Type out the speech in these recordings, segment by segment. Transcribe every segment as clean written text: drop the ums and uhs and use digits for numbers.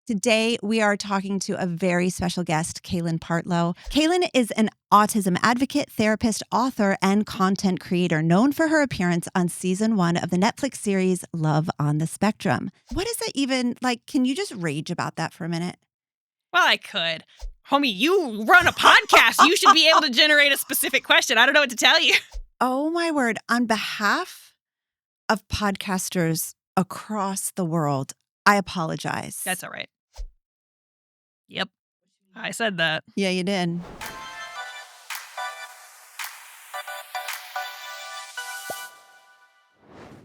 Today, we are talking to a very special guest, Kaylin Partlow. Kaylin is an autism advocate, therapist, author, and content creator known for her appearance on season 1 of the Netflix series Love on the Spectrum. What is that even like? Can you just rage about that for a minute? Well, I could. Homie, you run a podcast. You should be able to generate a specific question. I don't know what to tell you. Oh, my word. On behalf of podcasters across the world, I apologize. That's all right. Yep. I said that. Yeah, you did.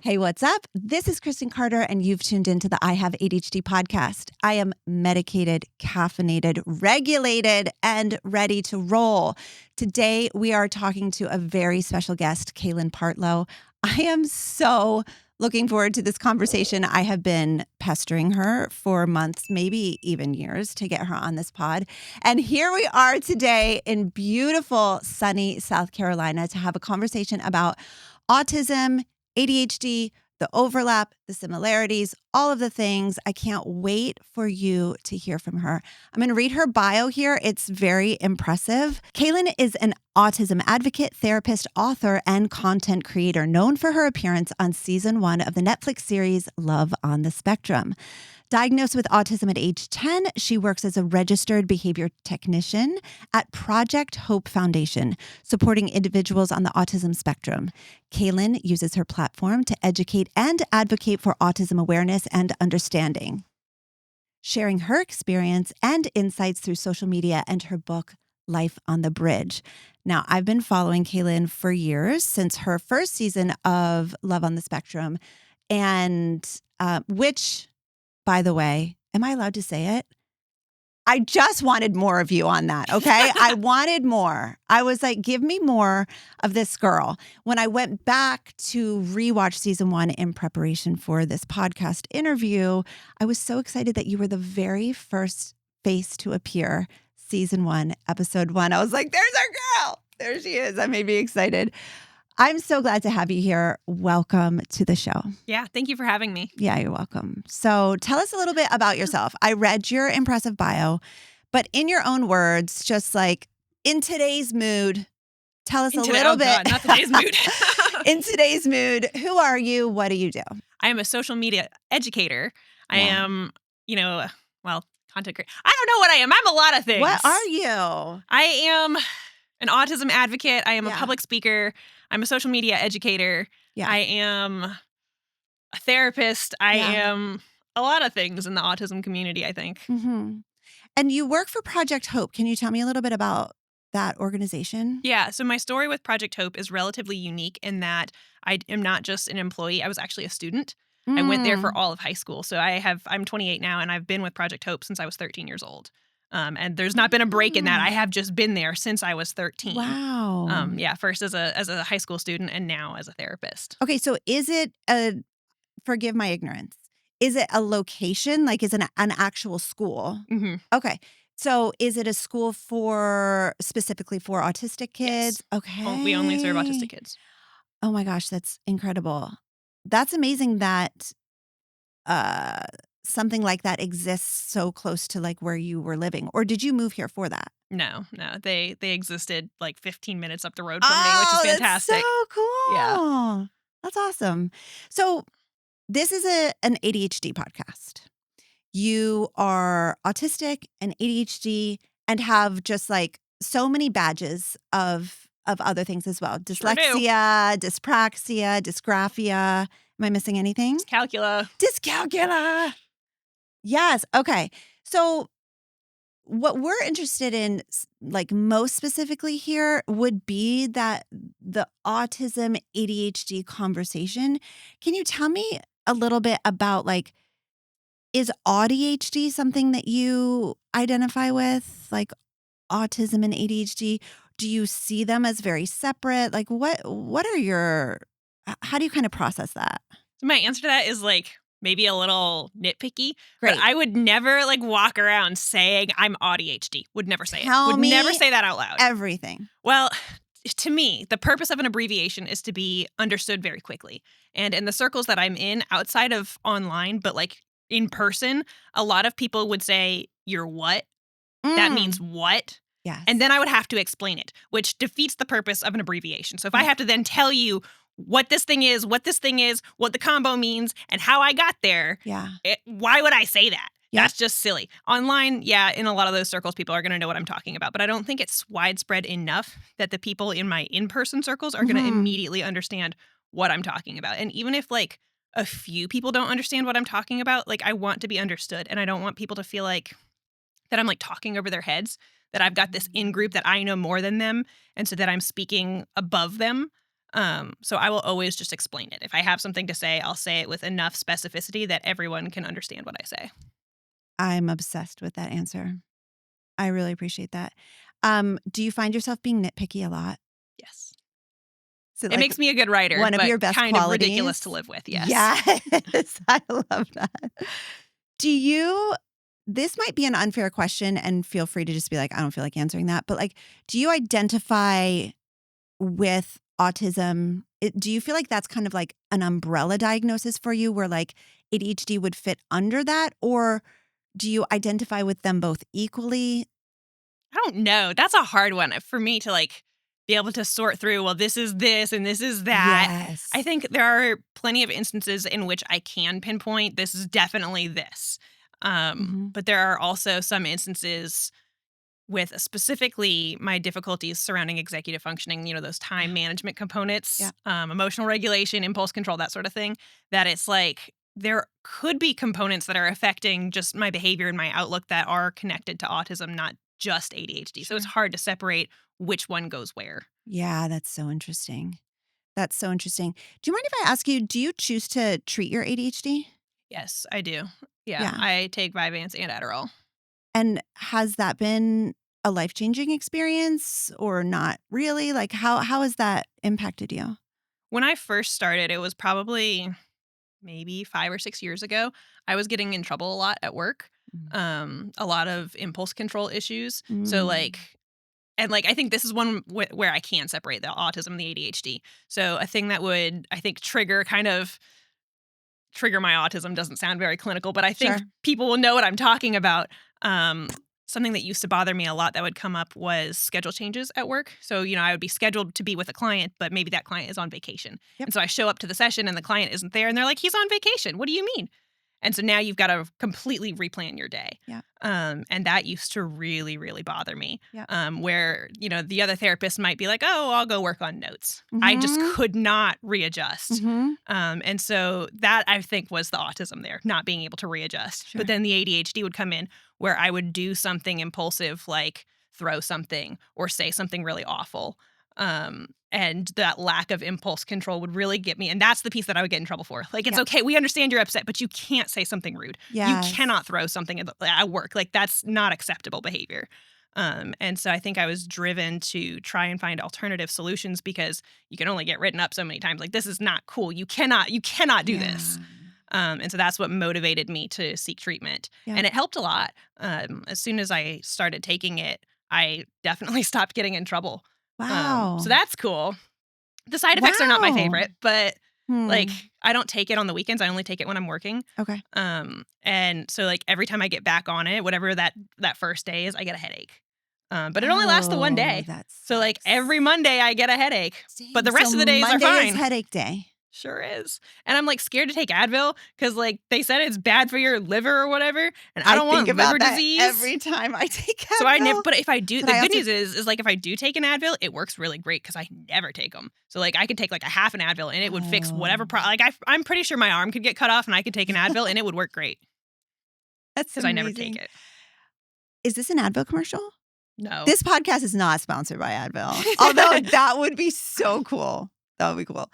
Hey, what's up? This is Kristen Carder, and you've tuned into the I Have ADHD podcast. I am medicated, caffeinated, regulated, and ready to roll. Today, we are talking to a very special guest, Kaylin Partlow. I am so looking forward to this conversation. I have been pestering her for months, maybe even years, to get her on this pod. And here we are today in beautiful, sunny South Carolina to have a conversation about autism, ADHD, the overlap, the similarities, all of the things. I can't wait for you to hear from her. I'm going to read her bio here. It's very impressive. Kaylin is an autism advocate, therapist, author, and content creator known for her appearance on season 1 of the Netflix series Love on the Spectrum. Diagnosed with autism at age 10, she works as a registered behavior technician at Project Hope Foundation, supporting individuals on the autism spectrum. Kaylin uses her platform to educate and advocate for autism awareness and understanding, sharing her experience and insights through social media and her book, Life on the Bridge. Now, I've been following Kaylin for years, since her first season of Love on the Spectrum, and which, by the way, am I allowed to say it? I just wanted more of you on that, okay? I wanted more. I was like, give me more of this girl. When I went back to rewatch season 1 in preparation for this podcast interview, I was so excited that you were the very first face to appear, season 1, episode 1. I was like, there's our girl. There she is. I made me excited. I'm so glad to have you here. Welcome to the show. Yeah, thank you for having me. Yeah, you're welcome. So tell us a little bit about yourself. I read your impressive bio, but in your own words, just like in today's mood, tell us a little bit. God, not today's mood. In today's mood, who are you? What do you do? I am a social media educator. Yeah. I am, content creator. I don't know what I am. I'm a lot of things. What are you? I am an autism advocate. I am a Yeah. public speaker. I'm a social media educator. Yeah. I am a therapist. I am a lot of things in the autism community, I think. Mm-hmm. And you work for Project Hope. Can you tell me a little bit about that organization? Yeah. So my story with Project Hope is relatively unique in that I am not just an employee. I was actually a student. I went there for all of high school. So I'm 28 now, and I've been with Project Hope since I was 13 years old. And there's not been a break in that. I have just been there since I was 13. Wow. First as a high school student and now as a therapist. Okay, so is it forgive my ignorance, is it a location? Like, is it an actual school? Mm-hmm. Okay. So is it a school specifically for autistic kids? Yes. Okay. We only serve autistic kids. Oh my gosh, that's incredible. That's amazing that something like that exists so close to like where you were living. Or did you move here for that? No. They existed like 15 minutes up the road from me, which is fantastic. That's so cool. Yeah. That's awesome. So this is an ADHD podcast. You are autistic and ADHD and have just like so many badges of other things as well. Dyslexia, dyspraxia, dysgraphia. Am I missing anything? Dyscalculia. Yes. Okay. So what we're interested in, like most specifically here, would be that the autism ADHD conversation. Can you tell me a little bit about like, is ADHD something that you identify with, like autism and ADHD? Do you see them as very separate? Like what are your, how do you kind of process that? So my answer to that is like maybe a little nitpicky. Great. But I would never like walk around saying I'm ADHD. Would never say Tell it. Would me never say that out loud. Everything. Well, to me, the purpose of an abbreviation is to be understood very quickly. And in the circles that I'm in outside of online, but like in person, a lot of people would say, "You're what?" That means what? Yes. And then I would have to explain it, which defeats the purpose of an abbreviation. So if I have to then tell you what this thing is, what the combo means, and how I got there, why would I say that? That's just silly. Online, in a lot of those circles, people are going to know what I'm talking about. But I don't think it's widespread enough that the people in my in-person circles are going to immediately understand what I'm talking about. And even if like a few people don't understand what I'm talking about, like I want to be understood. And I don't want people to feel like that I'm like talking over their heads, that I've got this in-group that I know more than them, and so that I'm speaking above them. So I will always just explain it. If I have something to say, I'll say it with enough specificity that everyone can understand what I say. I'm obsessed with that answer. I really appreciate that. Do you find yourself being nitpicky a lot? Yes. So it makes me a good writer. One of your best kind qualities. Of ridiculous to live with. Yes. Yes. I love that. This might be an unfair question, and feel free to just be like, I don't feel like answering that. But like, do you identify with autism? Do you feel like that's kind of like an umbrella diagnosis for you where like ADHD would fit under that? Or do you identify with them both equally? I don't know. That's a hard one for me to like be able to sort through, well, this is this and this is that. Yes. I think there are plenty of instances in which I can pinpoint this is definitely this. But there are also some instances with specifically my difficulties surrounding executive functioning, those time management components, emotional regulation, impulse control, that sort of thing, that it's like there could be components that are affecting just my behavior and my outlook that are connected to autism, not just ADHD. Sure. So it's hard to separate which one goes where. Yeah, that's so interesting. That's so interesting. Do you mind if I ask you, do you choose to treat your ADHD? Yes, I do. Yeah. I take Vyvanse and Adderall. And has that been a life-changing experience or not really? Like how has that impacted you? When I first started, it was probably maybe 5 or 6 years ago. I was getting in trouble a lot at work. A lot of impulse control issues. So like, and like, I think this is one where I can separate the autism and the ADHD. So a thing that would, I think, trigger my autism doesn't sound very clinical, but I think people will know what I'm talking about. Something that used to bother me a lot that would come up was schedule changes at work. So, I would be scheduled to be with a client, but maybe that client is on vacation. And so I show up to the session and the client isn't there and they're like, he's on vacation. What do you mean? And so now you've got to completely replan your day. And that used to really, really bother me. Where, the other therapist might be like, oh, I'll go work on notes. I just could not readjust. And so that, I think, was the autism there, not being able to readjust. But then the ADHD would come in where I would do something impulsive, like throw something or say something really awful. And that lack of impulse control would really get me. And that's the piece that I would get in trouble for. Like, it's okay, we understand you're upset, but you can't say something rude. You cannot throw something at work. Like, that's not acceptable behavior. And so I think I was driven to try and find alternative solutions because you can only get written up so many times. Like, this is not cool. You cannot do this. And so that's what motivated me to seek treatment. And it helped a lot. As soon as I started taking it, I definitely stopped getting in trouble. Wow. So that's cool. The side effects are not my favorite, but like I don't take it on the weekends. I only take it when I'm working. Okay. And so like every time I get back on it, whatever that first day is, I get a headache. But it only lasts the one day. So like every Monday I get a headache, but the rest of the days Monday are fine. Is headache day. Sure is. And I'm like scared to take Advil because like they said it's bad for your liver or whatever. And I don't want liver disease. Every time I take Advil. So I never, but if I do, the good news is like if I do take an Advil, it works really great because I never take them. So like I could take like a half an Advil and it would fix whatever problem. Like I'm pretty sure my arm could get cut off and I could take an Advil and it would work great. That's because I never take it. Is this an Advil commercial? No. This podcast is not sponsored by Advil. Although that would be so cool. That would be cool.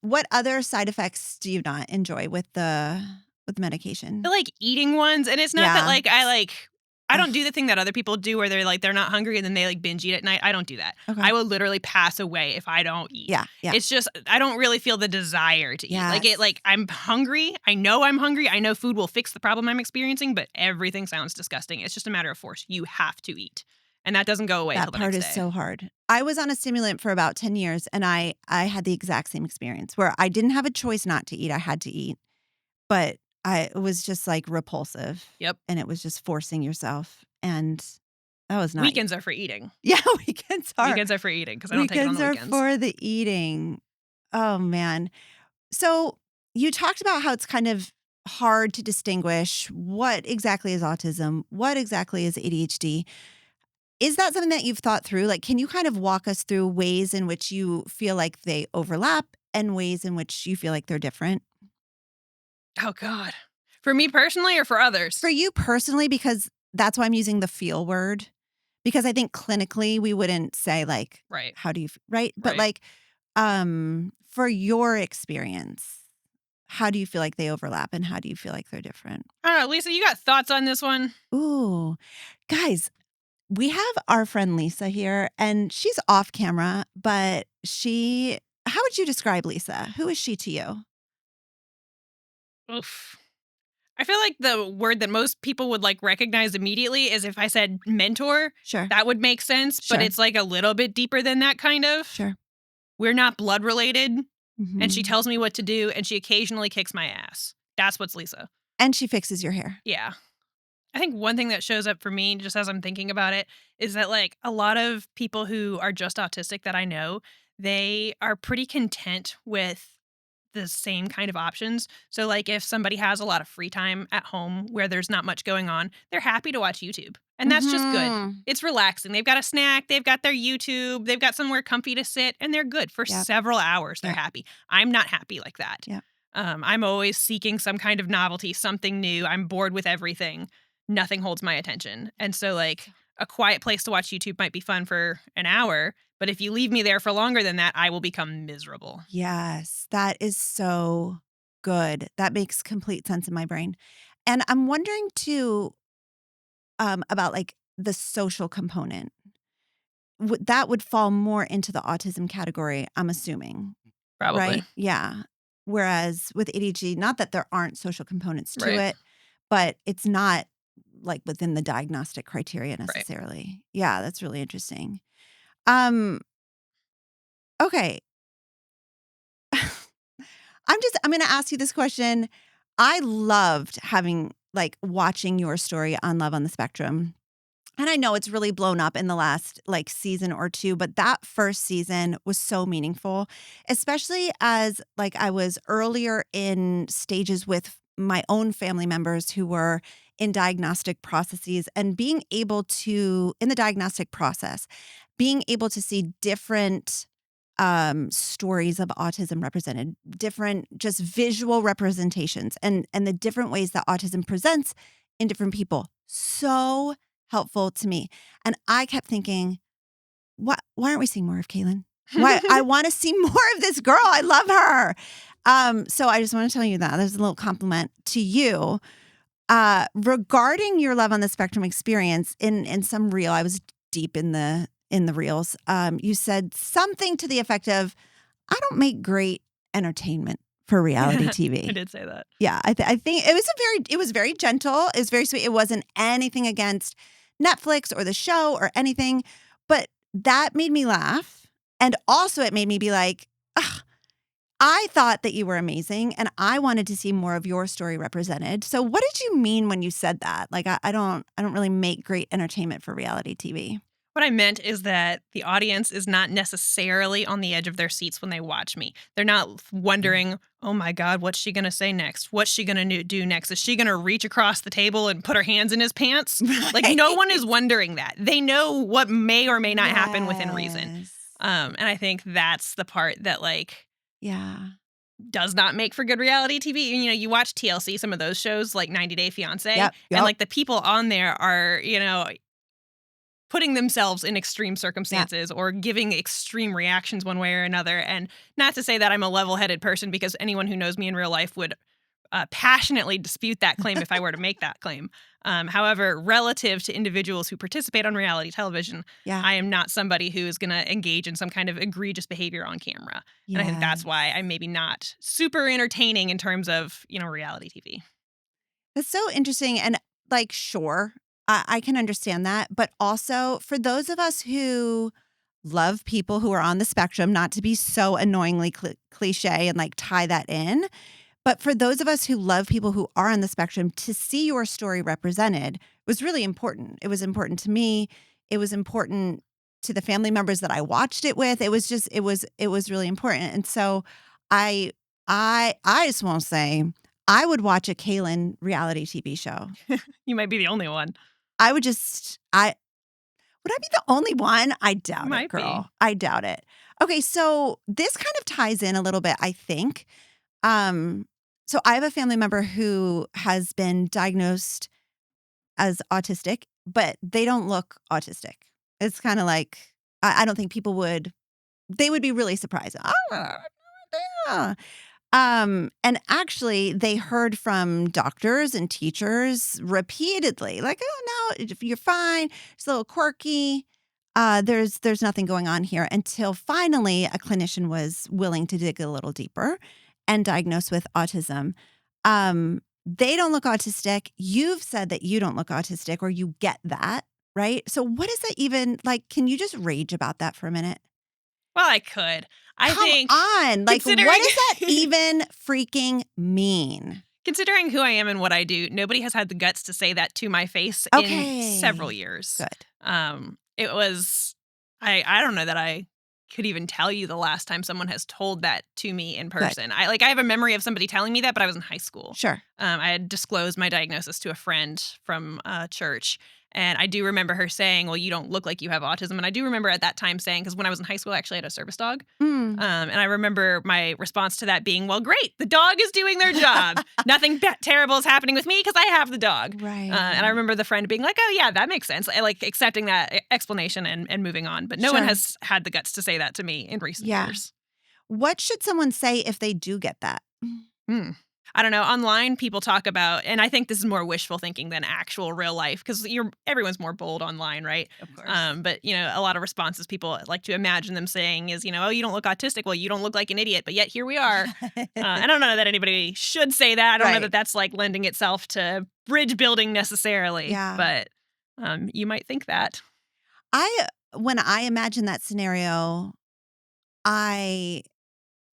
What other side effects do you not enjoy with the medication? The like eating ones, and it's not that like I don't do the thing that other people do where they're not hungry and then they like binge eat at night. I don't do that. Okay. I will literally pass away if I don't eat. Yeah. It's just I don't really feel the desire to eat. Like I'm hungry. I know I'm hungry. I know food will fix the problem I'm experiencing, but everything sounds disgusting. It's just a matter of force. You have to eat. And that doesn't go away until the next day. That part is so hard. I was on a stimulant for about 10 years, and I had the exact same experience where I didn't have a choice not to eat. I had to eat. But it was just like repulsive. Yep. And it was just forcing yourself. And that was not. Weekends are for eating. Yeah, weekends are. Weekends are for eating because I don't take it on the weekends. Weekends are for the eating. Oh, man. So you talked about how it's kind of hard to distinguish what exactly is autism, what exactly is ADHD. Is that something that you've thought through? Like, can you kind of walk us through ways in which you feel like they overlap and ways in which you feel like they're different? Oh, God. For me personally or for others? For you personally, because that's why I'm using the feel word. Because I think clinically we wouldn't say like, Right. how do you, right? But Right. like, for your experience, how do you feel like they overlap and how do you feel like they're different? I don't know. Lisa, you got thoughts on this one? Ooh, guys, we have our friend Lisa here and she's off camera, but how would you describe Lisa? Who is she to you? Oof. I feel like the word that most people would like recognize immediately is if I said mentor. Sure. That would make sense, Sure. but it's like a little bit deeper than that kind of. Sure. We're not blood related, Mhm. and she tells me what to do, and she occasionally kicks my ass. That's what's Lisa. And she fixes your hair. Yeah. I think one thing that shows up for me, just as I'm thinking about it, is that like a lot of people who are just autistic that I know, they are pretty content with the same kind of options. So like if somebody has a lot of free time at home where there's not much going on, they're happy to watch YouTube. And that's just good. Mhm. It's relaxing. They've got a snack, they've got their YouTube, they've got somewhere comfy to sit, and they're good for Yep. several hours. They're Yep. happy. I'm not happy like that. Yep. I'm always seeking some kind of novelty, something new. I'm bored with everything. Nothing holds my attention. And so like a quiet place to watch YouTube might be fun for an hour, but if you leave me there for longer than that, I will become miserable. Yes, that is so good. That makes complete sense in my brain. And I'm wondering too, about like the social component. That would fall more into the autism category, I'm assuming. Probably. Right? Yeah. Whereas with ADHD, not that there aren't social components to Right. it, but it's not like within the diagnostic criteria necessarily. Yeah, that's really interesting. Okay. I'm going to ask you this question. I loved watching your story on Love on the Spectrum. And I know it's really blown up in the last like season or two, but that first season was so meaningful, especially as like I was earlier in stages with my own family members who were in diagnostic processes and being able to, in the diagnostic process, being able to see different stories of autism represented, different just visual representations and the different ways that autism presents in different people. So helpful to me. And I kept thinking, why aren't we seeing more of Kaylin? Why I want to see more of this girl. I love her. So I just want to tell you that. There's a little compliment to you. Regarding your Love on the Spectrum experience in some reel, I was deep in the reels. You said something to the effect of, I don't make great entertainment for reality TV. I did say that. Yeah, I think it was very gentle. It was very sweet. It wasn't anything against Netflix or the show or anything, but that made me laugh. And also it made me be like, ugh, I thought that you were amazing and I wanted to see more of your story represented. So what did you mean when you said that? Like, I don't really make great entertainment for reality TV. What I meant is that the audience is not necessarily on the edge of their seats when they watch me. They're not wondering, oh my God, what's she going to say next? What's she going to do next? Is she going to reach across the table and put her hands in his pants? Right. Like, no one is wondering that. They know what may or may not happen within reason. And I think that's the part that, like, does not make for good reality TV. You know, you watch TLC, some of those shows, like 90 Day Fiancé, and like the people on there are, you know, putting themselves in extreme circumstances or giving extreme reactions one way or another. And not to say that I'm a level-headed person, because anyone who knows me in real life would passionately dispute that claim if I were to make that claim. However, relative to individuals who participate on reality television, I am not somebody who is going to engage in some kind of egregious behavior on camera. And I think that's why I'm maybe not super entertaining in terms of, you know, reality TV. That's so interesting. And like, sure, I can understand that. But also for those of us who love people who are on the spectrum, not to be so annoyingly cliche and like tie that in, But for those of us who love people who are on the spectrum, to see your story represented was really important. It was important to me. It was important to the family members that I watched it with. It was really important. And so I just won't say I would watch a Kaylin reality TV show. You might be the only one. Would I be the only one? I doubt Might it, girl. be. I doubt it. Okay, so this kind of ties in a little bit, I think. So I have a family member who has been diagnosed as autistic, but they don't look autistic. It's kind of like, I don't think they would be really surprised. Oh, yeah. And actually they heard from doctors and teachers repeatedly, like, oh no, you're fine. It's a little quirky. There's nothing going on here, until finally a clinician was willing to dig a little deeper and diagnose with autism. They don't look autistic. You've said that you don't look autistic, or you get that, right? So what is that even like? Can you just rage about that for a minute? Well, I could. I think. Come on. Like, what does that even freaking mean? Considering who I am and what I do, nobody has had the guts to say that to my face in several years. Good. It was, I don't know that I could even tell you the last time someone has told that to me in person. I have a memory of somebody telling me that, but I was in high school. Sure. I had disclosed my diagnosis to a friend from church. And I do remember her saying, well, you don't look like you have autism. And I do remember at that time saying, because when I was in high school, I actually had a service dog. And I remember my response to that being, well, great, the dog is doing their job. Nothing terrible is happening with me because I have the dog. Right. And I remember the friend being like, oh, yeah, that makes sense. Like accepting that explanation and moving on. But no one has had the guts to say that to me in recent years. What should someone say if they do get that? I don't know. Online, people talk about, and I think this is more wishful thinking than actual real life, because everyone's more bold online, right? Of course. But a lot of responses people like to imagine them saying is, oh, you don't look autistic. Well, you don't look like an idiot, but yet here we are. I don't know that anybody should say that. I don't know that that's like lending itself to bridge building necessarily. Yeah. But you might think that. When I imagine that scenario, I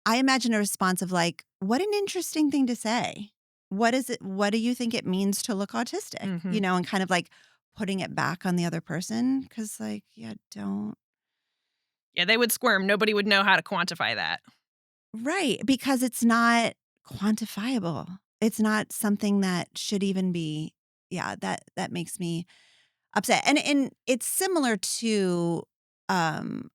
imagine a response of like, what an interesting thing to say. What is it? What do you think it means to look autistic? Mm-hmm. And kind of like putting it back on the other person. Because don't. Yeah, they would squirm. Nobody would know how to quantify that. Right. Because it's not quantifiable. It's not something that should even be, that makes me upset. And it's similar to,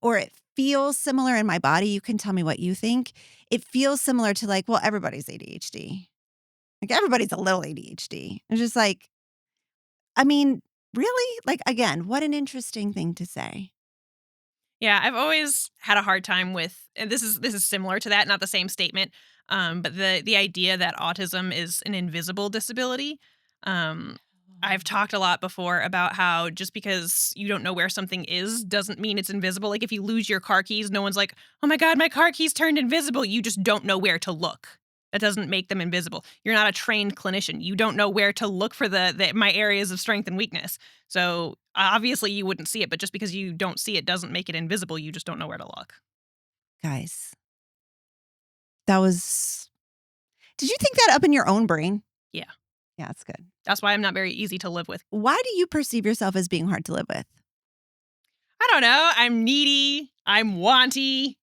or it feels similar in my body. You can tell me what you think. It feels similar to like, well, everybody's ADHD. Like everybody's a little ADHD. It's just like, I mean, really? Like, again, what an interesting thing to say. Yeah, I've always had a hard time with, and this is similar to that, not the same statement, but the idea that autism is an invisible disability. I've talked a lot before about how just because you don't know where something is doesn't mean it's invisible. Like if you lose your car keys, no one's like, oh my God, my car keys turned invisible. You just don't know where to look. That doesn't make them invisible. You're not a trained clinician. You don't know where to look for my areas of strength and weakness. So obviously you wouldn't see it, but just because you don't see it doesn't make it invisible. You just don't know where to look. Guys, did you think that up in your own brain? Yeah. Yeah, that's good. That's why I'm not very easy to live with. Why do you perceive yourself as being hard to live with? I don't know. I'm needy. I'm wanty.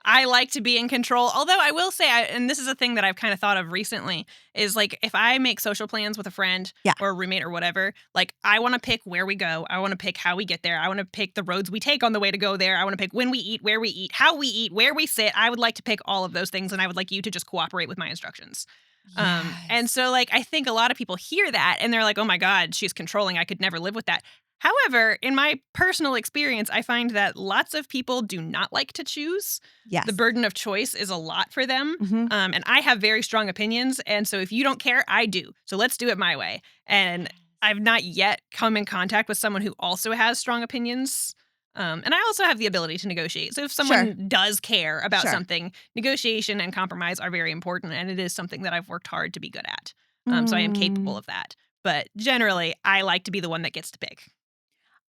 I like to be in control. Although I will say, and this is a thing that I've kind of thought of recently, is like if I make social plans with a friend or a roommate or whatever, like I want to pick where we go. I want to pick how we get there. I want to pick the roads we take on the way to go there. I want to pick when we eat, where we eat, how we eat, where we sit. I would like to pick all of those things, and I would like you to just cooperate with my instructions. Yes. And so like I think a lot of people hear that and they're like, oh my God, she's controlling. I could never live with that. However, in my personal experience, I find that lots of people do not like to choose. Yes. The burden of choice is a lot for them. Mm-hmm. And I have very strong opinions. And so if you don't care, I do. So let's do it my way. And I've not yet come in contact with someone who also has strong opinions. And I also have the ability to negotiate. So if someone does care about something, negotiation and compromise are very important. And it is something that I've worked hard to be good at. So I am capable of that. But generally, I like to be the one that gets to pick.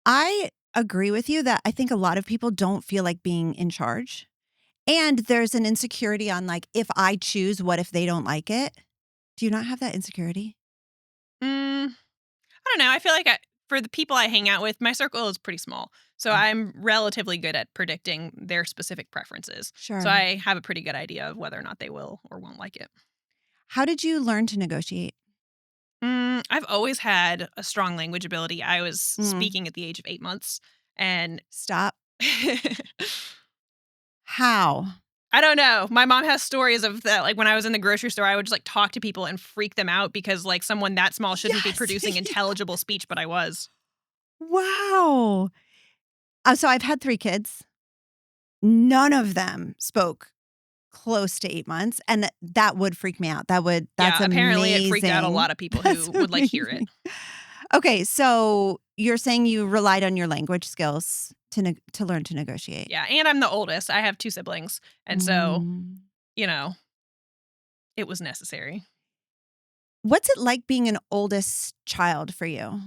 I agree with you that I think a lot of people don't feel like being in charge. And there's an insecurity on like, if I choose, what if they don't like it? Do you not have that insecurity? I don't know. I feel like for the people I hang out with, my circle is pretty small. So I'm relatively good at predicting their specific preferences. Sure. So I have a pretty good idea of whether or not they will or won't like it. How did you learn to negotiate? I've always had a strong language ability. I was speaking at the age of 8 months. And Stop. How? I don't know. My mom has stories of that. Like when I was in the grocery store, I would just like talk to people and freak them out because like someone that small shouldn't be producing intelligible speech, but I was. Wow. So I've had 3 kids. None of them spoke close to 8 months. And that would freak me out. That's apparently amazing. it freaked out a lot of people who would like hear it. Okay. So you're saying you relied on your language skills to learn to negotiate. Yeah. And I'm the oldest. I have 2 siblings. And so, it was necessary. What's it like being an oldest child for you?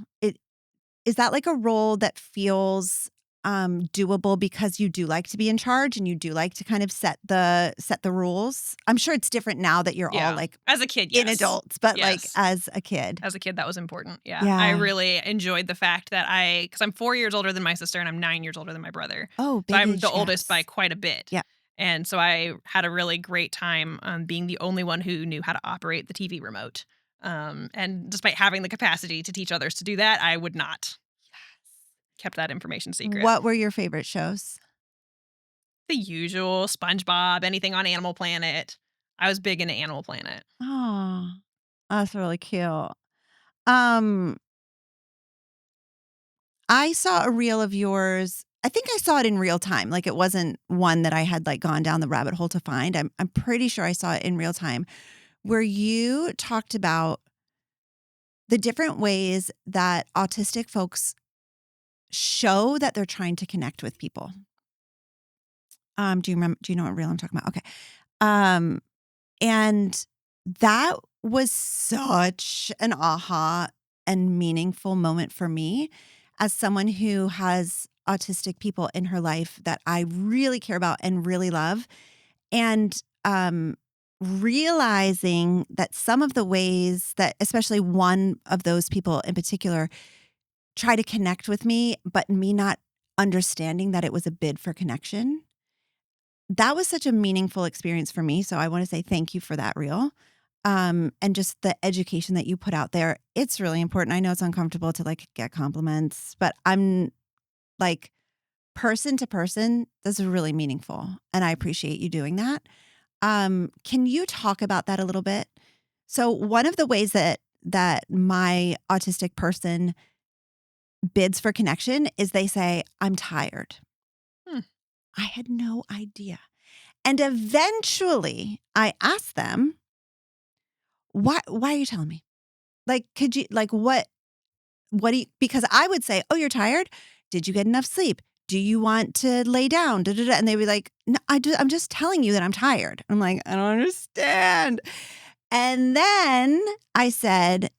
Is that like a role that feels doable because you do like to be in charge and you do like to kind of set the rules? I'm sure it's different now that you're all like as a kid, in adults, but yes. like as a kid. As a kid, that was important. Yeah. I really enjoyed the fact that because I'm 4 years older than my sister and I'm 9 years older than my brother. Oh, big so I'm age the gaps. oldest by quite a bit. Yeah. And so I had a really great time being the only one who knew how to operate the TV remote. And despite having the capacity to teach others to do that, I would not. Kept that information secret. What were your favorite shows? The usual, SpongeBob, anything on Animal Planet. I was big into Animal Planet. Oh, that's really cute. I saw a reel of yours. I think I saw it in real time. Like it wasn't one that I had like gone down the rabbit hole to find. I'm pretty sure I saw it in real time where you talked about the different ways that autistic folks show that they're trying to connect with people. Do you know what reel I'm talking about? Okay. And that was such an aha and meaningful moment for me as someone who has autistic people in her life that I really care about and really love. And realizing that some of the ways that, especially one of those people in particular, try to connect with me, but me not understanding that it was a bid for connection. That was such a meaningful experience for me. So I want to say thank you for that reel. And just the education that you put out there. It's really important. I know it's uncomfortable to like get compliments, but I'm like person to person, that's really meaningful. And I appreciate you doing that. Can you talk about that a little bit? So one of the ways that my autistic person bids for connection is they say, I'm tired. I had no idea. And eventually I asked them, why are you telling me? Like, could you, like, what do you, because I would say, oh, you're tired. Did you get enough sleep? Do you want to lay down? Da, da, da. And they'd be like, no, I'm just telling you that I'm tired. I'm like, I don't understand. And then I said,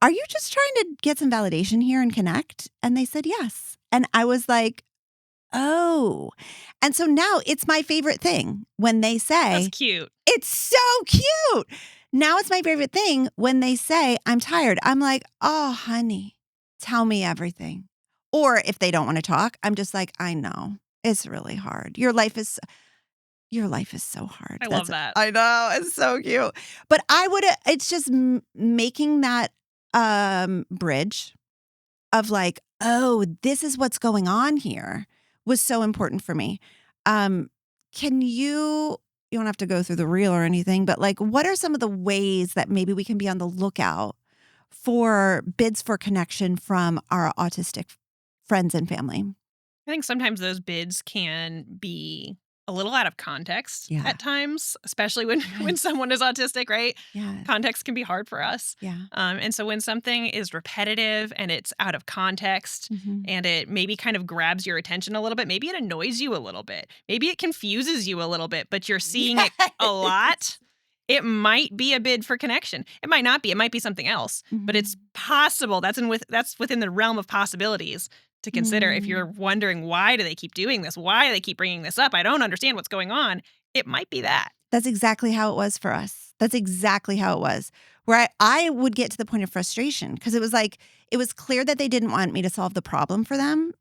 are you just trying to get some validation here and connect? And they said, yes. And I was like, oh. And so now it's my favorite thing when they say, that's cute. It's so cute. Now it's my favorite thing when they say, I'm tired. I'm like, oh, honey, tell me everything. Or if they don't want to talk, I'm just like, I know it's really hard. Your life is so hard. I love that. I know. It's so cute. But it's just making that bridge of like, oh, this is what's going on here was so important for me. Can you don't have to go through the reel or anything, but like, what are some of the ways that maybe we can be on the lookout for bids for connection from our autistic friends and family? I think sometimes those bids can be a little out of context at times, especially when someone is autistic, right? Yeah. Context can be hard for us. Yeah. And so when something is repetitive and it's out of context and it maybe kind of grabs your attention a little bit, maybe it annoys you a little bit, maybe it confuses you a little bit, but you're seeing it a lot, it might be a bid for connection. It might not be. It might be something else, but it's possible. That's within the realm of possibilities to consider. If you're wondering, why do they keep doing this? Why do they keep bringing this up? I don't understand what's going on. It might be that. That's exactly how it was for us. That's exactly how it was. Where I would get to the point of frustration because it was like, it was clear that they didn't want me to solve the problem for them.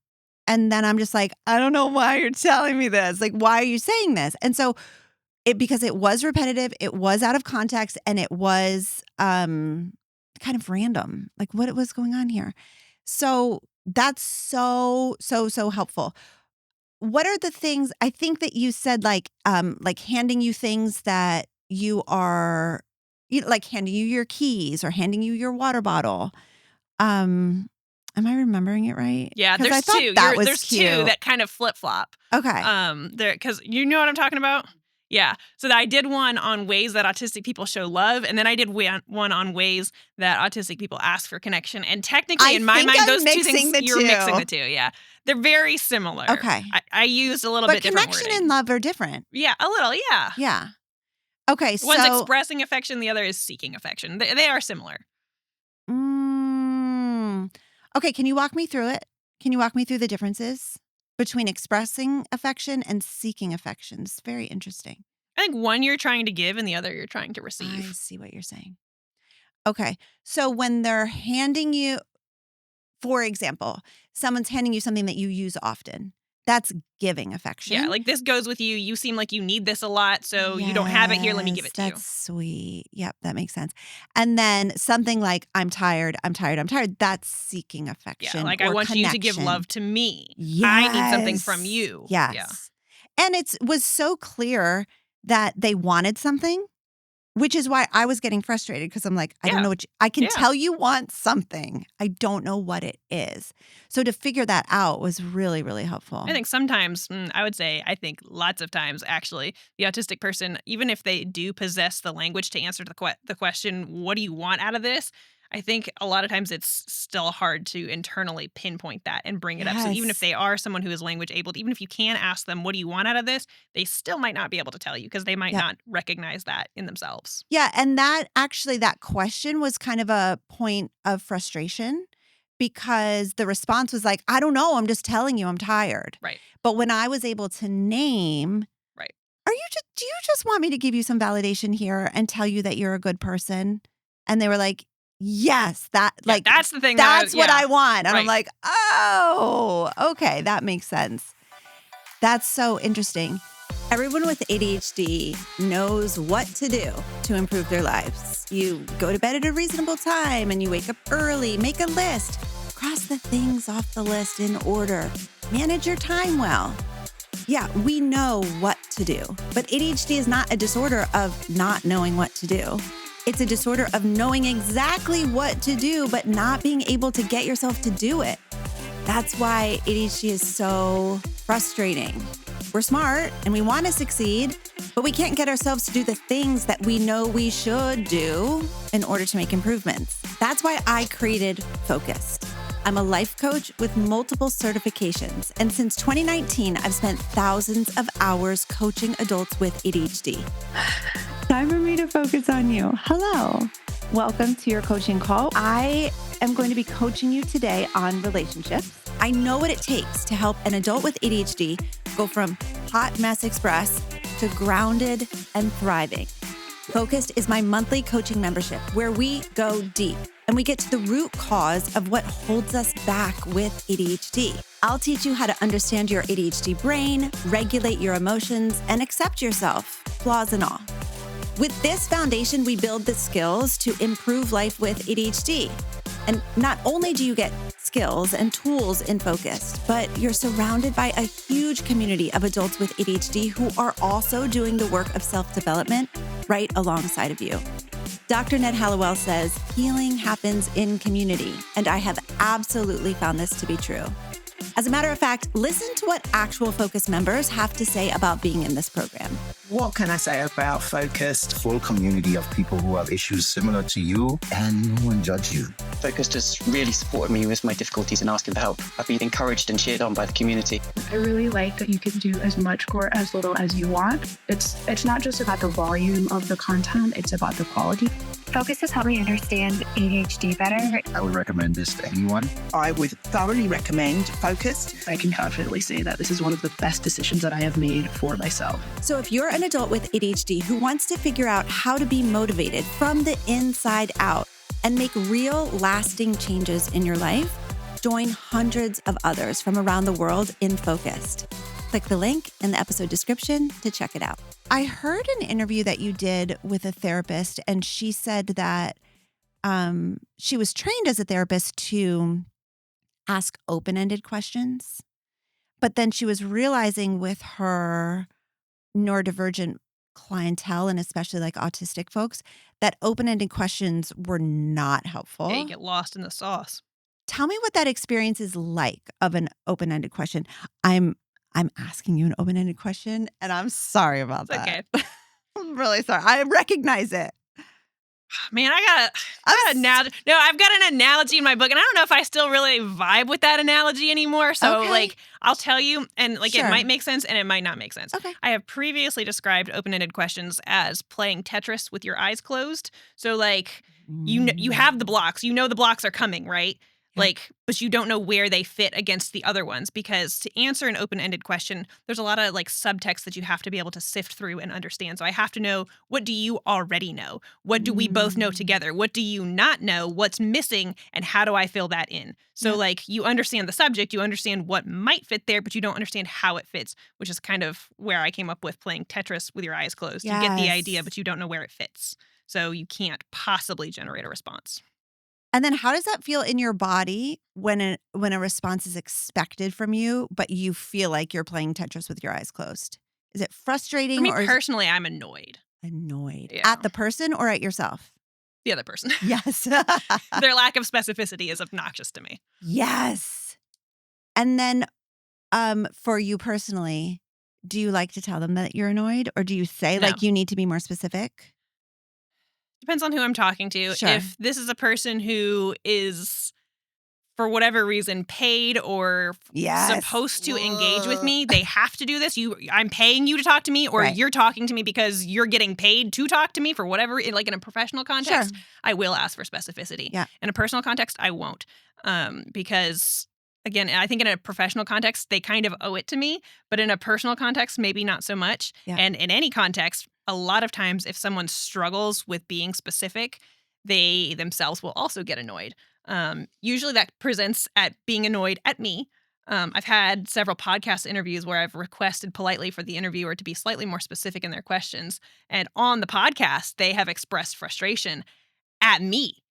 And then I'm just like, I don't know why you're telling me this. Like, why are you saying this? And so because it was repetitive, it was out of context, and it was kind of random, like what was going on here. So that's so helpful. What are the things, I think that you said, like handing you things that you are, like handing you your keys or handing you your water bottle. Am I remembering it right? Yeah, there's two. There's two that kind of flip-flop. Okay. Because you know what I'm talking about? Yeah. So I did one on ways that autistic people show love, and then I did one on ways that autistic people ask for connection. And technically, in my mind, those two things, you're mixing the two. Yeah. They're very similar. Okay. I used a little bit different wording. But connection and love are different. Yeah, a little, yeah. Yeah. Okay, so one's expressing affection, the other is seeking affection. They are similar. Okay, can you walk me through it? Can you walk me through the differences between expressing affection and seeking affection? It's very interesting. I think one you're trying to give and the other you're trying to receive. I see what you're saying. Okay, so when they're handing you, for example, someone's handing you something that you use often, that's giving affection. Yeah, like this goes with you. You seem like you need this a lot, so you don't have it here. Let me give it to you. That's sweet. Yep, that makes sense. And then something like, I'm tired. That's seeking affection. Yeah, like I want you to give love to me. Yes. I need something from you. Yes. Yeah. And it was so clear that they wanted something, which is why I was getting frustrated because I'm like, I don't know what I can tell you want something. I don't know what it is. So to figure that out was really, really helpful. I think sometimes, I think lots of times actually, the autistic person, even if they do possess the language to answer the question, what do you want out of this? I think a lot of times it's still hard to internally pinpoint that and bring it up. So even if they are someone who is language able, even if you can ask them, what do you want out of this? They still might not be able to tell you because they might not recognize that in themselves. Yeah. And that question was kind of a point of frustration because the response was like, I don't know. I'm just telling you I'm tired. Right. But when I was able to name, do you just want me to give you some validation here and tell you that you're a good person? And they were like, yes, that's the thing. That's what I want. And I'm like, oh, okay, that makes sense. That's so interesting. Everyone with ADHD knows what to do to improve their lives. You go to bed at a reasonable time and you wake up early, make a list, cross the things off the list in order, manage your time well. Yeah, we know what to do, but ADHD is not a disorder of not knowing what to do. It's a disorder of knowing exactly what to do, but not being able to get yourself to do it. That's why ADHD is so frustrating. We're smart and we want to succeed, but we can't get ourselves to do the things that we know we should do in order to make improvements. That's why I created Focused. I'm a life coach with multiple certifications, and since 2019, I've spent thousands of hours coaching adults with ADHD. Time for me to focus on you. Hello. Welcome to your coaching call. I am going to be coaching you today on relationships. I know what it takes to help an adult with ADHD go from hot mess express to grounded and thriving. Focused is my monthly coaching membership where we go deep and we get to the root cause of what holds us back with ADHD. I'll teach you how to understand your ADHD brain, regulate your emotions, and accept yourself, flaws and all. With this foundation, we build the skills to improve life with ADHD. And not only do you get skills and tools in Focused, but you're surrounded by a huge community of adults with ADHD who are also doing the work of self-development right alongside of you. Dr. Ned Hallowell says, healing happens in community, and I have absolutely found this to be true. As a matter of fact, listen to what actual Focus members have to say about being in this program. What can I say about Focused? Full community of people who have issues similar to you, and no one judge you. Focused has really supported me with my difficulties and asking for help. I've been encouraged and cheered on by the community. I really like that you can do as much or as little as you want. It's not just about the volume of the content, it's about the quality. Focus has helped me understand ADHD better. I would recommend this to anyone. I would thoroughly recommend Focused. I can confidently say that this is one of the best decisions that I have made for myself. So if you're an adult with ADHD who wants to figure out how to be motivated from the inside out and make real, lasting changes in your life, join hundreds of others from around the world in Focused. Click the link in the episode description to check it out. I heard an interview that you did with a therapist, and she said that she was trained as a therapist to ask open-ended questions, but then she was realizing with her neurodivergent clientele, and especially like autistic folks, that open-ended questions were not helpful. Yeah, you get lost in the sauce. Tell me what that experience is like of an open-ended question. I'm asking you an open-ended question, and I'm sorry about It's that. okay. I'm really sorry. I recognize it. Man, I've got an analogy in my book, and I don't know if I still really vibe with that analogy anymore. So, Okay. I'll tell you, and Sure. it might make sense and it might not make sense. Okay. I have previously described open-ended questions as playing Tetris with your eyes closed. So, you have the blocks. You know the blocks are coming, right? Yeah. But you don't know where they fit against the other ones, because to answer an open-ended question, there's a lot of subtext that you have to be able to sift through and understand. So I have to know, what do you already know? What do we both know together? What do you not know? What's missing? And how do I fill that in? So you understand the subject, you understand what might fit there, but you don't understand how it fits, which is kind of where I came up with playing Tetris with your eyes closed. You get the idea, Yes. but you don't know where it fits. So you can't possibly generate a response. And then how does that feel in your body when a response is expected from you, but you feel like you're playing Tetris with your eyes closed? Is it frustrating For me or is personally, I'm annoyed. it annoyed? Yeah. At the person or at yourself? The other person. Yes. Their lack of specificity is obnoxious to me. Yes. And then for you personally, do you like to tell them that you're annoyed, or do you say No. you need to be more specific? Depends on who I'm talking to. Sure. If this is a person who is, for whatever reason, paid or Yes. supposed to engage with me, they have to do this. I'm paying you to talk to me, or Right. you're talking to me because you're getting paid to talk to me for whatever, in a professional context, Sure. I will ask for specificity. Yeah. In a personal context, I won't. Because, again, I think in a professional context, they kind of owe it to me, but in a personal context, maybe not so much. Yeah. And in any context, a lot of times, if someone struggles with being specific, they themselves will also get annoyed. Usually that presents at being annoyed at me. I've had several podcast interviews where I've requested politely for the interviewer to be slightly more specific in their questions. And on the podcast, they have expressed frustration at me.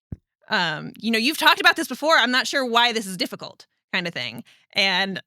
You've talked about this before. I'm not sure why this is difficult, kind of thing. And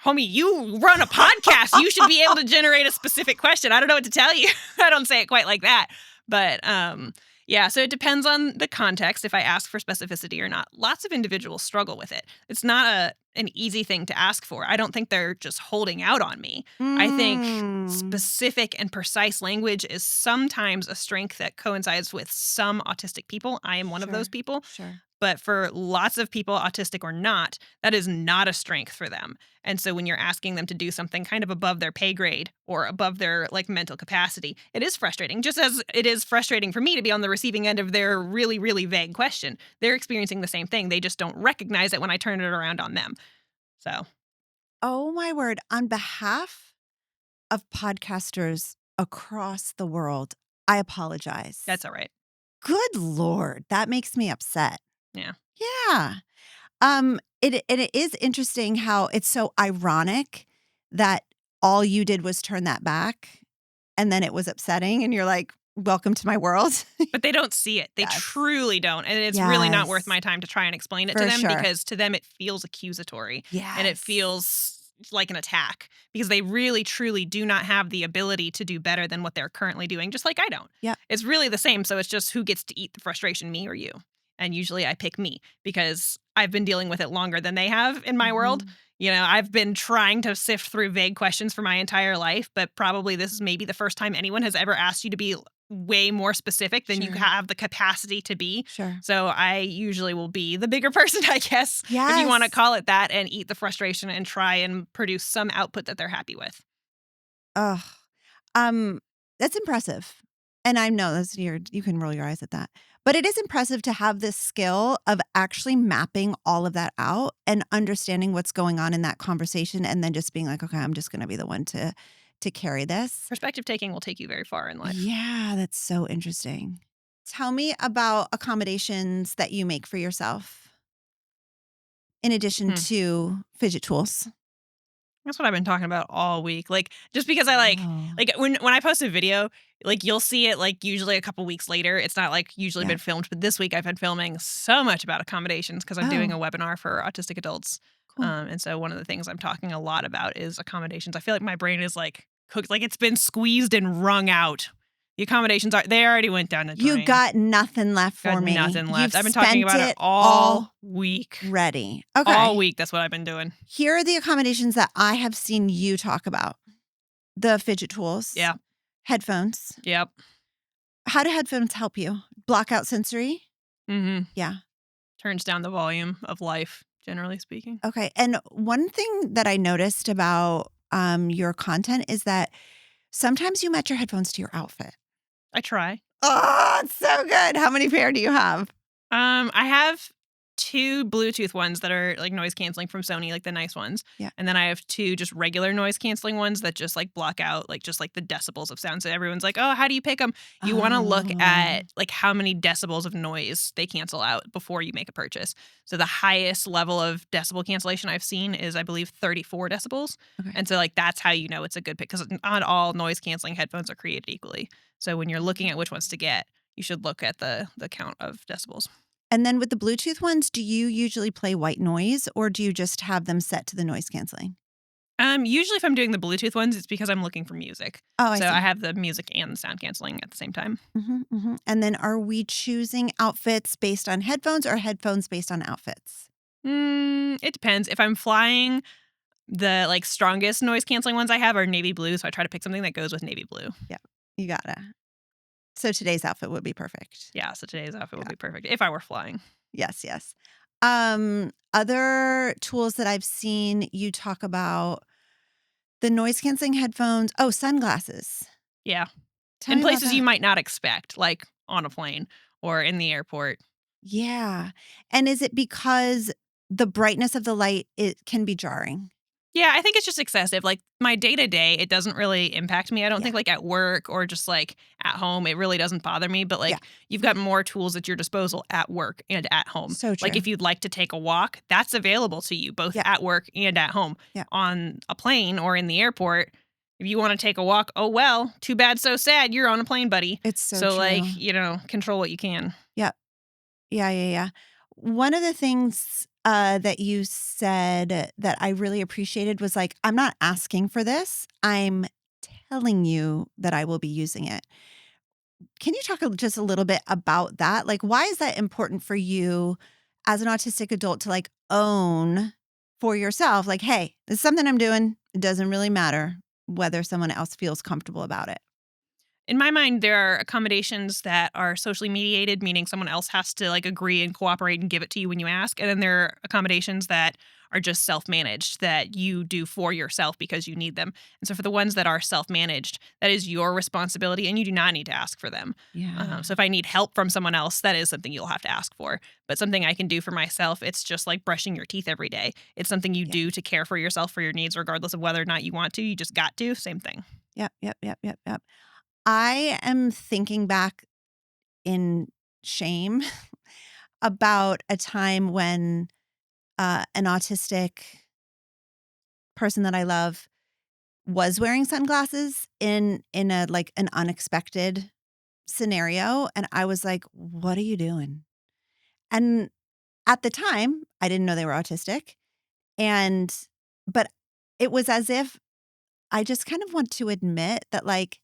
homie, you run a podcast. You should be able to generate a specific question. I don't know what to tell you. I don't say it quite like that. But so it depends on the context if I ask for specificity or not. Lots of individuals struggle with it. It's not an easy thing to ask for. I don't think they're just holding out on me. I think specific and precise language is sometimes a strength that coincides with some autistic people. I am one of those people. Sure. But for lots of people, autistic or not, that is not a strength for them. And so when you're asking them to do something kind of above their pay grade or above their mental capacity, it is frustrating. Just as it is frustrating for me to be on the receiving end of their really, really vague question. They're experiencing the same thing. They just don't recognize it when I turn it around on them. So, Oh my word. On behalf of podcasters across the world, I apologize. that's all right. Good Lord. That makes me upset. Yeah. Yeah. It is interesting how it's so ironic that all you did was turn that back and then it was upsetting and you're like, welcome to my world. But they don't see it. They Yes. truly don't. And it's really not Yes. worth my time to try and explain it For to them sure. because to them it feels accusatory. Yes. And it feels like an attack because they really, truly do not have the ability to do better than what they're currently doing, just like I don't. Yeah. It's really the same. So it's just who gets to eat the frustration, me or you. And usually I pick me because I've been dealing with it longer than they have in my world. I've been trying to sift through vague questions for my entire life, but probably this is maybe the first time anyone has ever asked you to be way more specific than you Sure. have the capacity to be. Sure. So I usually will be the bigger person, I guess, if Yes. you want to call it that, and eat the frustration and try and produce some output that they're happy with. Ugh. That's impressive. And I know this, you can roll your eyes at that. But it is impressive to have this skill of actually mapping all of that out and understanding what's going on in that conversation and then just being like, okay, I'm just going to be the one to carry this. Perspective taking will take you very far in life. Yeah, that's so interesting. Tell me about accommodations that you make for yourself in addition to fidget tools. That's what I've been talking about all week. Like, just because I like when I post a video, like you'll see it like usually a couple weeks later. It's not like usually been filmed, but this week I've been filming so much about accommodations because I'm doing a webinar for autistic adults. Cool. And so one of the things I'm talking a lot about is accommodations. I feel like my brain is like cooked, like it's been squeezed and wrung out. The accommodations they already went down the drain. You got nothing left for me. Nothing left. You've I've been talking about it all week. Ready. Okay. All week. That's what I've been doing. Here are the accommodations that I have seen you talk about. The fidget tools. Yeah. Headphones. Yep. How do headphones help you? Block out sensory? Mm-hmm. Yeah. Turns down the volume of life, generally speaking. Okay. And one thing that I noticed about your content is that sometimes you match your headphones to your outfit. I try. Oh, it's so good. How many pair do you have? I have 2 Bluetooth ones that are like noise canceling from Sony, like the nice ones. Yeah. And then I have 2 just regular noise canceling ones that just like block out like just like the decibels of sound. So everyone's like, oh, how do you pick them? You want to look at like how many decibels of noise they cancel out before you make a purchase. So the highest level of decibel cancellation I've seen is, I believe, 34 decibels. Okay. And so like that's how you know it's a good pick, because not all noise canceling headphones are created equally. So when you're looking at which ones to get, you should look at the count of decibels. And then with the Bluetooth ones, do you usually play white noise or do you just have them set to the noise canceling? Usually if I'm doing the Bluetooth ones, it's because I'm looking for music. Oh, I see. I have the music and the sound canceling at the same time. Mm-hmm, mm-hmm. And then are we choosing outfits based on headphones or headphones based on outfits? It depends. If I'm flying, the like strongest noise canceling ones I have are navy blue, so I try to pick something that goes with navy blue. Yeah, you gotta. So today's outfit would be perfect. Yeah, so today's outfit would be perfect if I were flying. Yes, yes. Other tools that I've seen you talk about, the noise canceling headphones. Oh, sunglasses. Yeah. Tell In me about places that. you might not expect, like on a plane or in the airport. Yeah. And is it because the brightness of the light, it can be jarring? Yeah, I think it's just excessive. Like my day-to-day, it doesn't really impact me. I don't think like at work or just like at home, it really doesn't bother me. But like you've got more tools at your disposal at work and at home. So true. Like if you'd like to take a walk, that's available to you both at work and at home. Yeah. On a plane or in the airport, if you want to take a walk, oh well, too bad, so sad. You're on a plane, buddy. It's so true. like, control what you can. Yeah. Yeah. One of the things that you said that I really appreciated was like, I'm not asking for this. I'm telling you that I will be using it. Can you talk just a little bit about that? Like, why is that important for you as an autistic adult to like own for yourself? Like, hey, this is something I'm doing. It doesn't really matter whether someone else feels comfortable about it. In my mind, there are accommodations that are socially mediated, meaning someone else has to like agree and cooperate and give it to you when you ask. And then there are accommodations that are just self-managed that you do for yourself because you need them. And so for the ones that are self-managed, that is your responsibility and you do not need to ask for them. Yeah. So if I need help from someone else, that is something you'll have to ask for. But something I can do for myself, it's just like brushing your teeth every day. It's something you do to care for yourself, for your needs, regardless of whether or not you want to. You just got to. Same thing. Yep. I am thinking back in shame about a time when an autistic person that I love was wearing sunglasses in a like an unexpected scenario. And I was like, what are you doing? And at the time, I didn't know they were autistic. But it was as if I just kind of want to admit that like,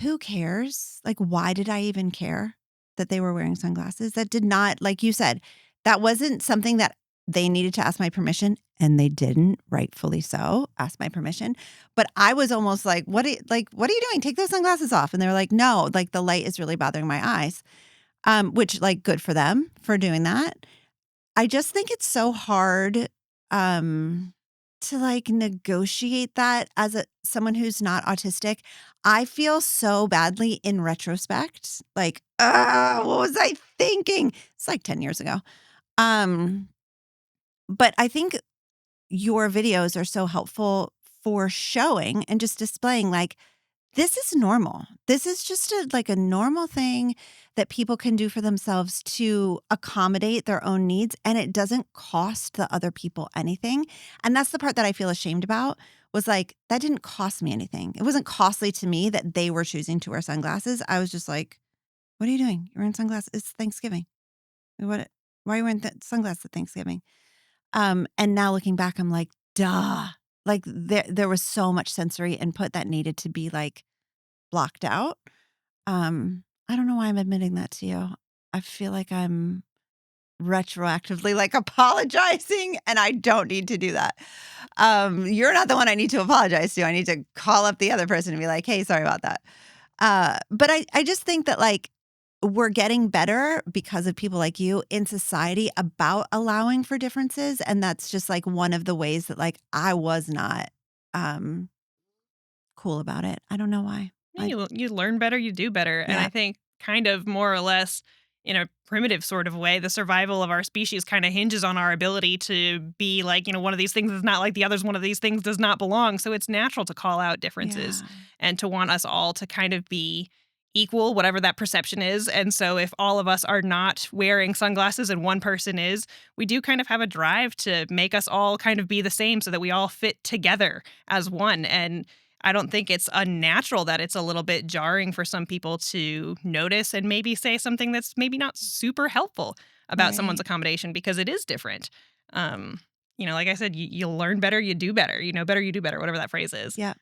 who cares? Like, why did I even care that they were wearing sunglasses? That did not, like you said, that wasn't something that they needed to ask my permission, and they didn't, rightfully so, ask my permission. But I was almost like, what are you doing? Take those sunglasses off. And they were like, no, like the light is really bothering my eyes, which like good for them for doing that. I just think it's so hard to like negotiate that as someone who's not autistic. I feel so badly in retrospect. Like, what was I thinking? It's like 10 years ago. But I think your videos are so helpful for showing and just displaying like, this is normal. This is just a normal thing that people can do for themselves to accommodate their own needs. And it doesn't cost the other people anything. And that's the part that I feel ashamed about, was like, that didn't cost me anything. It wasn't costly to me that they were choosing to wear sunglasses. I was just like, what are you doing? You're wearing sunglasses. It's Thanksgiving. Why are you wearing sunglasses at Thanksgiving? And now looking back, I'm like, duh. Like there was so much sensory input that needed to be like blocked out. I don't know why I'm admitting that to you. I feel like I'm retroactively like apologizing, and I don't need to do that. You're not the one I need to apologize to. I need to call up the other person and be like, hey, sorry about that. But I just think that like we're getting better because of people like you in society about allowing for differences. And that's just like one of the ways that like I was not cool about it. I don't know why. You learn better, you do better. And Yeah. I think kind of more or less in a primitive sort of way, the survival of our species kind of hinges on our ability to be like, one of these things is not like the others, one of these things does not belong. So it's natural to call out differences Yeah. and to want us all to kind of be equal, whatever that perception is. And so if all of us are not wearing sunglasses and one person is, we do kind of have a drive to make us all kind of be the same so that we all fit together as one. And I don't think it's unnatural that it's a little bit jarring for some people to notice and maybe say something that's maybe not super helpful about someone's Right. accommodation, because it is different. Like I said, you learn better, you do better. You know better, you do better, whatever that phrase is. Yeah.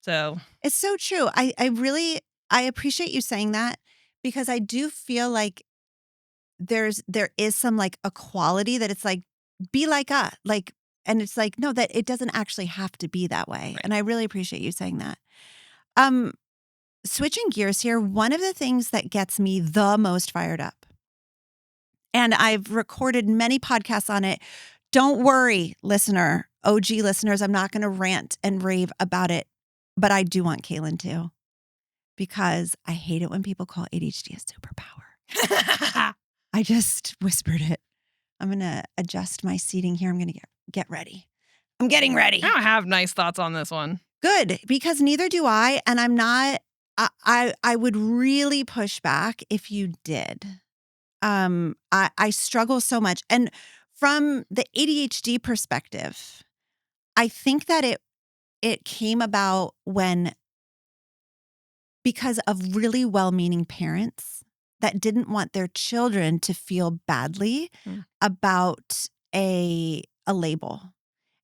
So It's so true. I appreciate you saying that, because I do feel like there is some like equality that it's like, be like us, like, and it's like, no, that it doesn't actually have to be that way. Right. And I really appreciate you saying that. Switching gears here, one of the things that gets me the most fired up, and I've recorded many podcasts on it. Don't worry, listener, OG listeners, I'm not going to rant and rave about it, but I do want Kaylin to, because I hate it when people call ADHD a superpower. I just whispered it. I'm going to adjust my seating here. I'm going to get ready. I'm getting ready. I don't have nice thoughts on this one. Good, because neither do I. And I'm not, I would really push back if you did. I struggle so much. And from the ADHD perspective, I think that it came about because of really well-meaning parents that didn't want their children to feel badly about a label.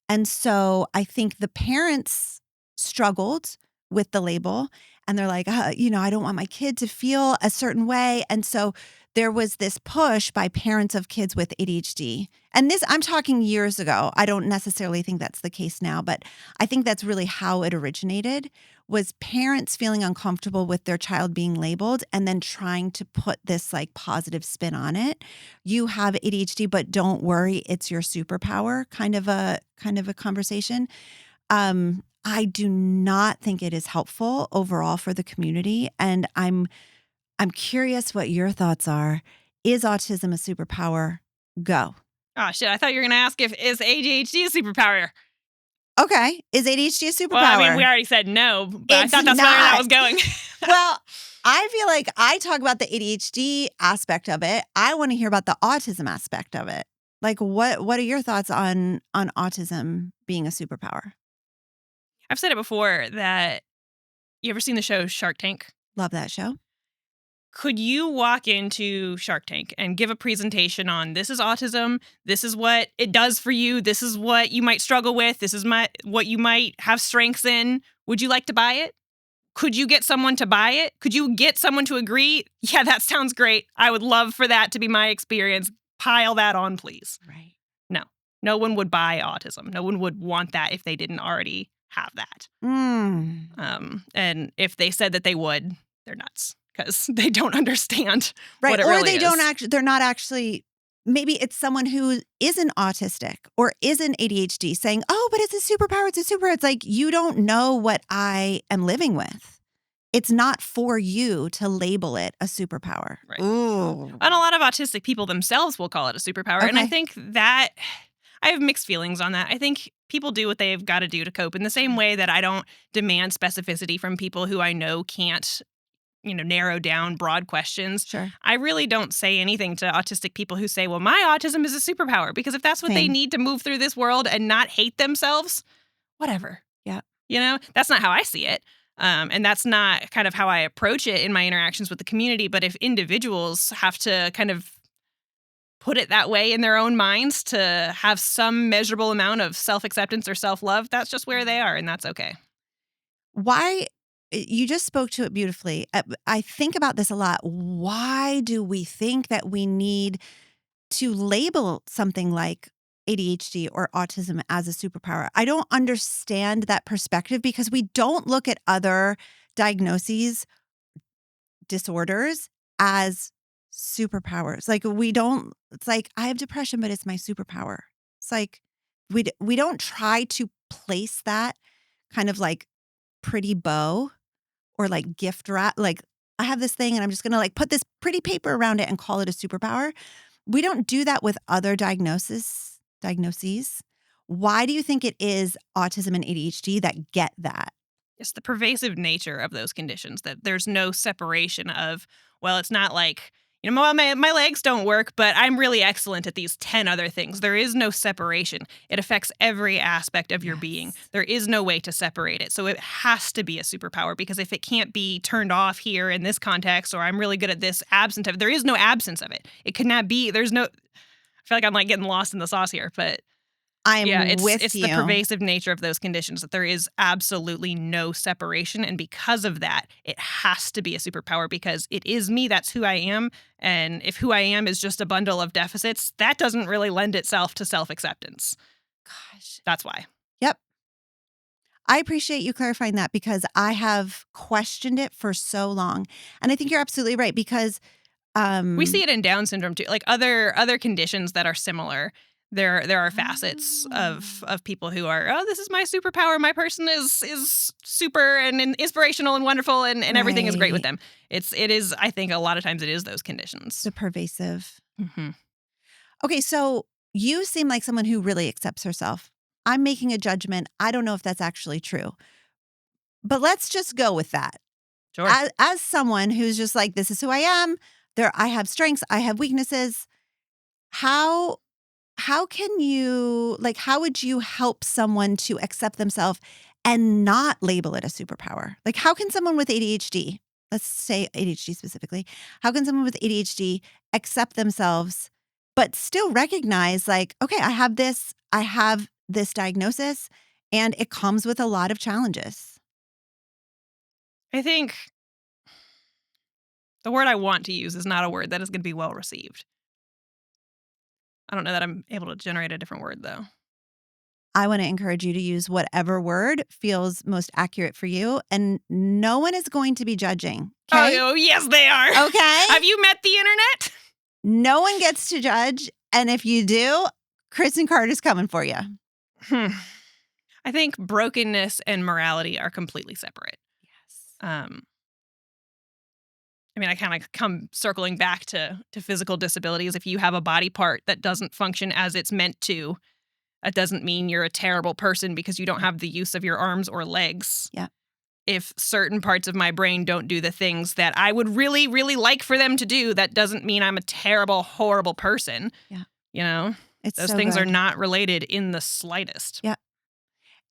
And so I think the parents struggled with the label, and they're like, I don't want my kid to feel a certain way. And so there was this push by parents of kids with ADHD. And this, I'm talking years ago. I don't necessarily think that's the case now, but I think that's really how it originated, was parents feeling uncomfortable with their child being labeled and then trying to put this like positive spin on it. You have ADHD, but don't worry, it's your superpower, kind of a conversation. I do not think it is helpful overall for the community. And I'm curious what your thoughts are. Is autism a superpower? Go. Oh, shit. I thought you were going to ask is ADHD a superpower? Okay. Is ADHD a superpower? Well, I mean, we already said no, but I It's thought that's where that was going. Well, I feel like I talk about the ADHD aspect of it. I want to hear about the autism aspect of it. Like, what are your thoughts on autism being a superpower? I've said it before that, you ever seen the show Shark Tank? Love that show. Could you walk into Shark Tank and give a presentation on this is autism, this is what it does for you, this is what you might struggle with, this is what you might have strengths in? Would you like to buy it? Could you get someone to buy it? Could you get someone to agree? Yeah, that sounds great. I would love for that to be my experience. Pile that on, please. Right. No one would buy autism. No one would want that if they didn't already have that. And if they said that they would, they're nuts, because they don't understand Right. what it Or really they is. don't actually, they're not actually maybe it's someone who isn't autistic or isn't ADHD saying, oh, but it's a superpower. It's a superpower. It's like, you don't know what I am living with. It's not for you to label it a superpower. Right. Ooh. And a lot of autistic people themselves will call it a superpower. And I Okay. think that I have mixed feelings on that. I think people do what they've got to do to cope in the same way that I don't demand specificity from people who I know can't, narrow down broad questions. Sure. I really don't say anything to autistic people who say, well, my autism is a superpower, because if that's what they Same. need to move through this world and not hate themselves, whatever. Yeah. That's not how I see it. And that's not kind of how I approach it in my interactions with the community. But if individuals have to kind of put it that way in their own minds to have some measurable amount of self-acceptance or self-love, that's just where they are, and that's okay. Why? You just spoke to it beautifully. I think about this a lot. Why do we think that we need to label something like ADHD or autism as a superpower? I don't understand that perspective because we don't look at other diagnoses, disorders as superpowers. Like we don't, it's like, I have depression, but it's my superpower. It's like, we don't try to place that kind of like pretty bow or like gift wrap. Like I have this thing and I'm just going to like put this pretty paper around it and call it a superpower. We don't do that with other diagnoses. Why do you think it is autism and ADHD that get that? It's the pervasive nature of those conditions, that there's no separation of, well, it's not like, my legs don't work, but I'm really excellent at these 10 other things. There is no separation. It affects every aspect of your being. There is no way to separate it. So it has to be a superpower, because if it can't be turned off here in this context, or I'm really good at this absent of it, there is no absence of it. It could not be, I feel like I'm like getting lost in the sauce here, but it's you. the pervasive nature of those conditions, that there is absolutely no separation. And because of that, it has to be a superpower, because it is me. That's who I am. And if who I am is just a bundle of deficits, that doesn't really lend itself to self-acceptance. Gosh. That's why. Yep. I appreciate you clarifying that, because I have questioned it for so long. And I think you're absolutely right, because we see it in Down syndrome too, like other conditions that are similar. There are facets of people who are, oh, this is my superpower. My person is super and inspirational and wonderful, and everything is great with them. It is, I think a lot of times it is those conditions. the pervasive. Mm-hmm. Okay, so you seem like someone who really accepts herself. I'm making a judgment. I don't know if that's actually true. But let's just go with that. Sure. As someone who's just like, this is who I am. I have strengths. I have weaknesses. How can you, like, how would you help someone to accept themselves and not label it a superpower? Like, how can someone with ADHD, let's say ADHD specifically, how can someone with ADHD accept themselves but still recognize, like, okay, I have this diagnosis and it comes with a lot of challenges? I think the word I want to use is not a word that is going to be well received. I don't know that I'm able to generate a different word, though. I want to encourage you to use whatever word feels most accurate for you, and no one is going to be judging. Okay? Oh, yes, they are. Okay? Have you met the internet? No one gets to judge, and if you do, Kristen Carder's coming for you. I think brokenness and morality are completely separate. Yes. I kind of come circling back to physical disabilities. If you have a body part that doesn't function as it's meant to, that doesn't mean you're a terrible person because you don't have the use of your arms or legs. Yeah. If certain parts of my brain don't do the things that I would really, really like for them to do, that doesn't mean I'm a terrible, horrible person. Yeah. Those so things good. are not related in the slightest. Yeah.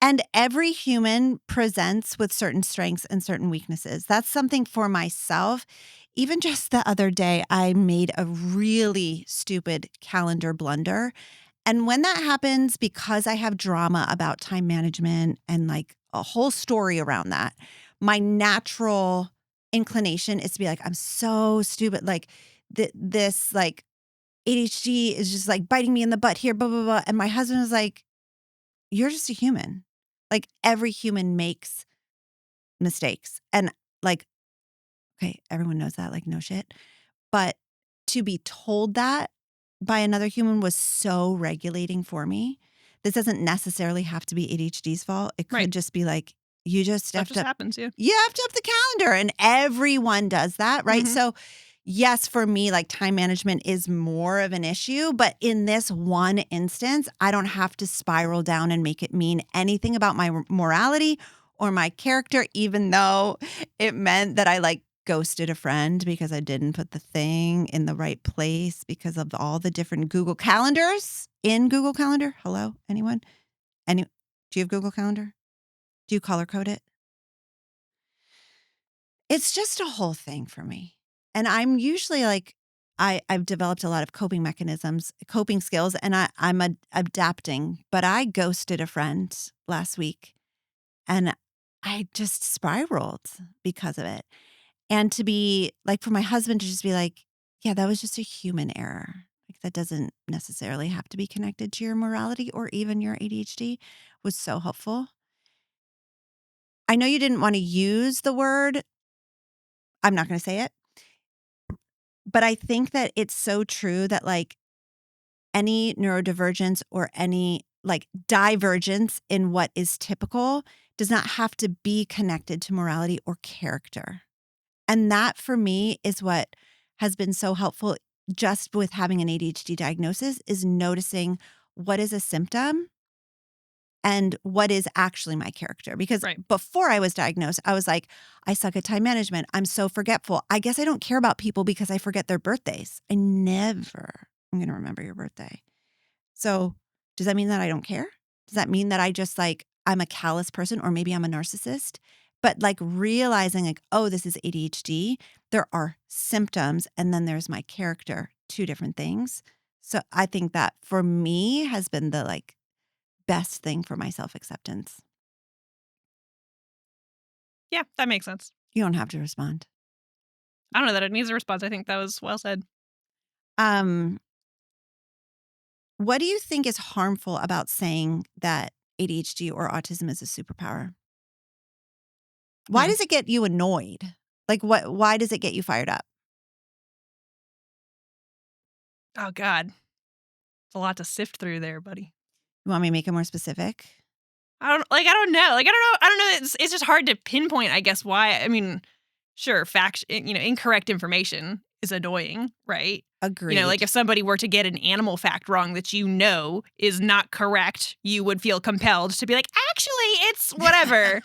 And every human presents with certain strengths and certain weaknesses. That's something for myself. Even just the other day, I made a really stupid calendar blunder. And when that happens, because I have drama about time management and like a whole story around that, my natural inclination is to be like, I'm so stupid. Like this like ADHD is just like biting me in the butt here, blah, blah, blah. And my husband was like, you're just a human. Like every human makes mistakes. And like, okay, everyone knows that, like no shit. But to be told that by another human was so regulating for me. This doesn't necessarily have to be ADHD's fault. It could Right. just be like, you just Stuff have just to, happens, yeah. you have to up the calendar, and everyone does that, right? Mhm. So yes, for me, like time management is more of an issue, but in this one instance, I don't have to spiral down and make it mean anything about my morality or my character, even though it meant that I like ghosted a friend because I didn't put the thing in the right place because of all the different Google calendars in Google Calendar. Hello, anyone? Do you have Google Calendar? Do you color code it? It's just a whole thing for me. And I'm usually like, I've developed a lot of coping mechanisms, coping skills, and I'm adapting. But I ghosted a friend last week and I just spiraled because of it. And to be like, for my husband to just be like, yeah, that was just a human error. Like, that doesn't necessarily have to be connected to your morality or even your ADHD was so helpful. I know you didn't want to use the word. I'm not going to say it. But I think that it's so true that like any neurodivergence or any like divergence in what is typical does not have to be connected to morality or character. And that for me is what has been so helpful just with having an ADHD diagnosis, is noticing what is a symptom and what is actually my character. Because Right. before I was diagnosed, I was like, I suck at time management. I'm so forgetful. I guess I don't care about people because I forget their birthdays. I'm going to remember your birthday. So does that mean that I don't care? Does that mean that I just like, I'm a callous person, or maybe I'm a narcissist? But like realizing like, oh, this is ADHD. There are symptoms and then there's my character, two different things. So I think that for me has been the like best thing for my self-acceptance. Yeah, that makes sense. You don't have to respond. I don't know that it needs a response. I think that was well said. What do you think is harmful about saying that ADHD or autism is a superpower? Why does it get you annoyed? Like why does it get you fired up? Oh, God. It's a lot to sift through there, buddy. You want me to make it more specific? I don't know. I don't know. It's just hard to pinpoint, I guess, why. I mean, sure, incorrect information is annoying, right? Agreed. You know, like if somebody were to get an animal fact wrong that you know is not correct, you would feel compelled to be like, actually, it's whatever.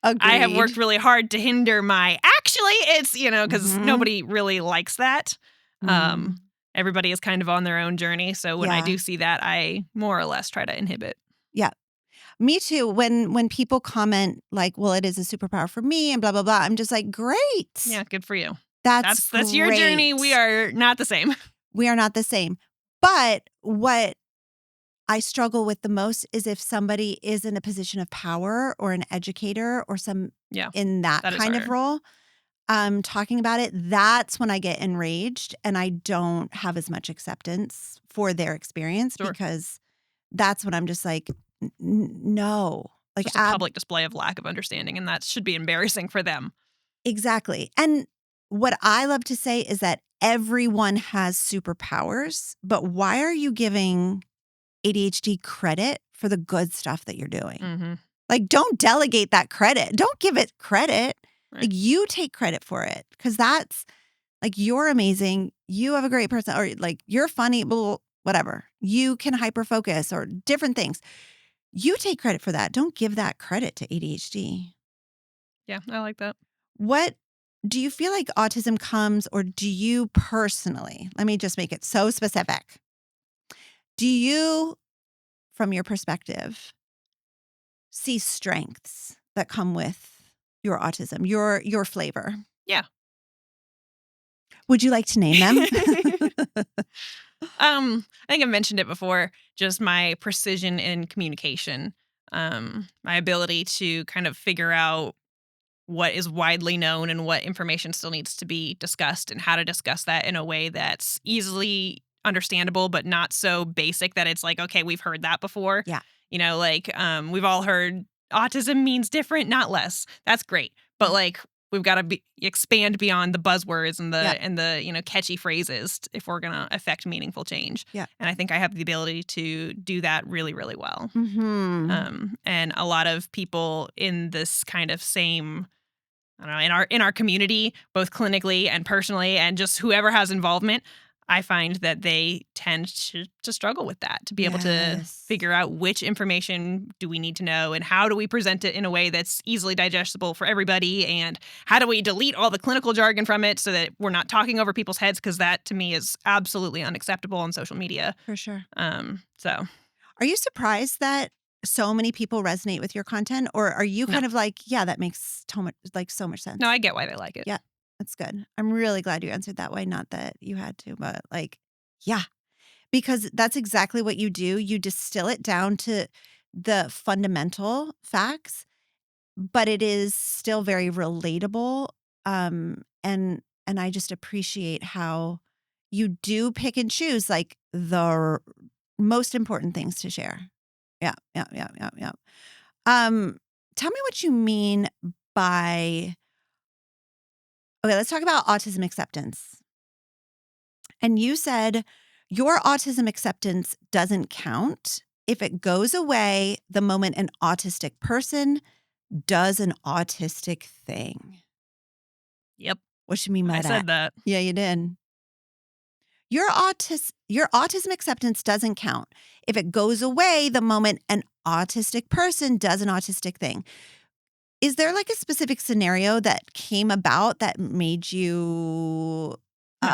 Agreed. I have worked really hard to hinder it's, because nobody really likes that. Everybody is kind of on their own journey. So when I do see that, I more or less try to inhibit. Yeah. Me too. When people comment like, well, it is a superpower for me and blah, blah, blah, I'm just like, great. Yeah, good for you. That's your journey. great. We are not the same. We are not the same. But what I struggle with the most is if somebody is in a position of power or an educator or in that kind of role, talking about it, that's when I get enraged and I don't have as much acceptance for their experience. Sure. Because that's when I'm just like, no. Like just a public display of lack of understanding, and that should be embarrassing for them. Exactly. And what I love to say is that everyone has superpowers, but why are you giving ADHD credit for the good stuff that you're doing? Mm-hmm. Like, don't delegate that credit. Don't give it credit. Right. Like, you take credit for it, because that's like, you're amazing. You have a great person, or like, you're funny, whatever. You can hyper focus or different things. You take credit for that. Don't give that credit to ADHD. Yeah, I like that. What do you feel like autism comes, or do you personally, let me just make it so specific. Do you, from your perspective, see strengths that come with your autism, your flavor? Yeah. Would you like to name them? I think I've mentioned it before, just my precision in communication, my ability to kind of figure out what is widely known and what information still needs to be discussed and how to discuss that in a way that's easily understandable, but not so basic that it's like, okay, we've heard that before. Yeah. We've all heard autism means different, not less. That's great. But like, we've got to expand beyond the buzzwords and the Yeah. and the catchy phrases if we're going to affect meaningful change. Yeah. And I think I have the ability to do that really, really well. Mm-hmm. And a lot of people in this kind of same, I don't know, in our community, both clinically and personally, and just whoever has involvement, I find that they tend to struggle with that, to be able to Yes. figure out which information do we need to know and how do we present it in a way that's easily digestible for everybody, and how do we delete all the clinical jargon from it so that we're not talking over people's heads, because that to me is absolutely unacceptable on social media. For sure. So Are you surprised that so many people resonate with your content, or are you No. kind of like, yeah, that makes so much sense? no, I get why they like it. Yeah. That's good. I'm really glad you answered that way. Not that you had to, but yeah, because that's exactly what you do. You distill it down to the fundamental facts, but it is still very relatable. And I just appreciate how you do pick and choose the most important things to share. Yeah. Tell me what you mean by. Okay, let's talk about autism acceptance. And you said your autism acceptance doesn't count if it goes away the moment an autistic person does an autistic thing. Yep. What you mean by I that? said that. Yeah, you did. Your autism acceptance doesn't count if it goes away the moment an autistic person does an autistic thing. Is there a specific scenario that came about that made you you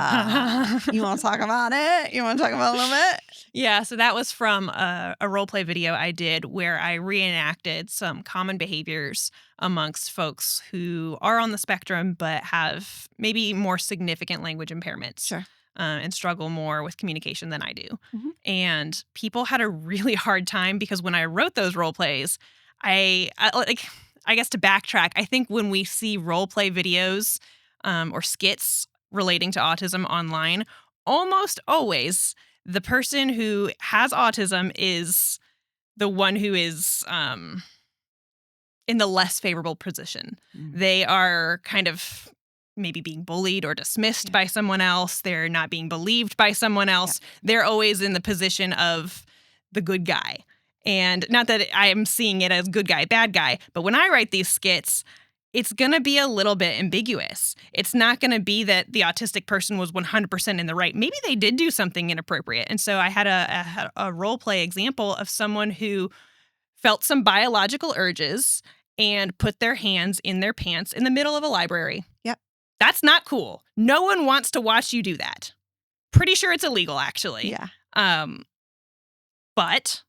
want to talk about it? You want to talk about it a little bit? Yeah, so that was from a role play video I did where I reenacted some common behaviors amongst folks who are on the spectrum but have maybe more significant language impairments. Sure. And struggle more with communication than I do. Mhm. And people had a really hard time because when I wrote those role plays, I guess to backtrack, I think when we see role play videos or skits relating to autism online, almost always the person who has autism is the one who is in the less favorable position. Mm. They are kind of maybe being bullied or dismissed by someone else. They're not being believed by someone else. They're always in the position of the good guy. And not that I am seeing it as good guy, bad guy, but when I write these skits, it's going to be a little bit ambiguous. It's not going to be that the autistic person was 100% in the right. Maybe they did do something inappropriate. And so I had a role play example of someone who felt some biological urges and put their hands in their pants in the middle of a library. Yep. That's not cool. No one wants to watch you do that. Pretty sure it's illegal, actually. Yeah. But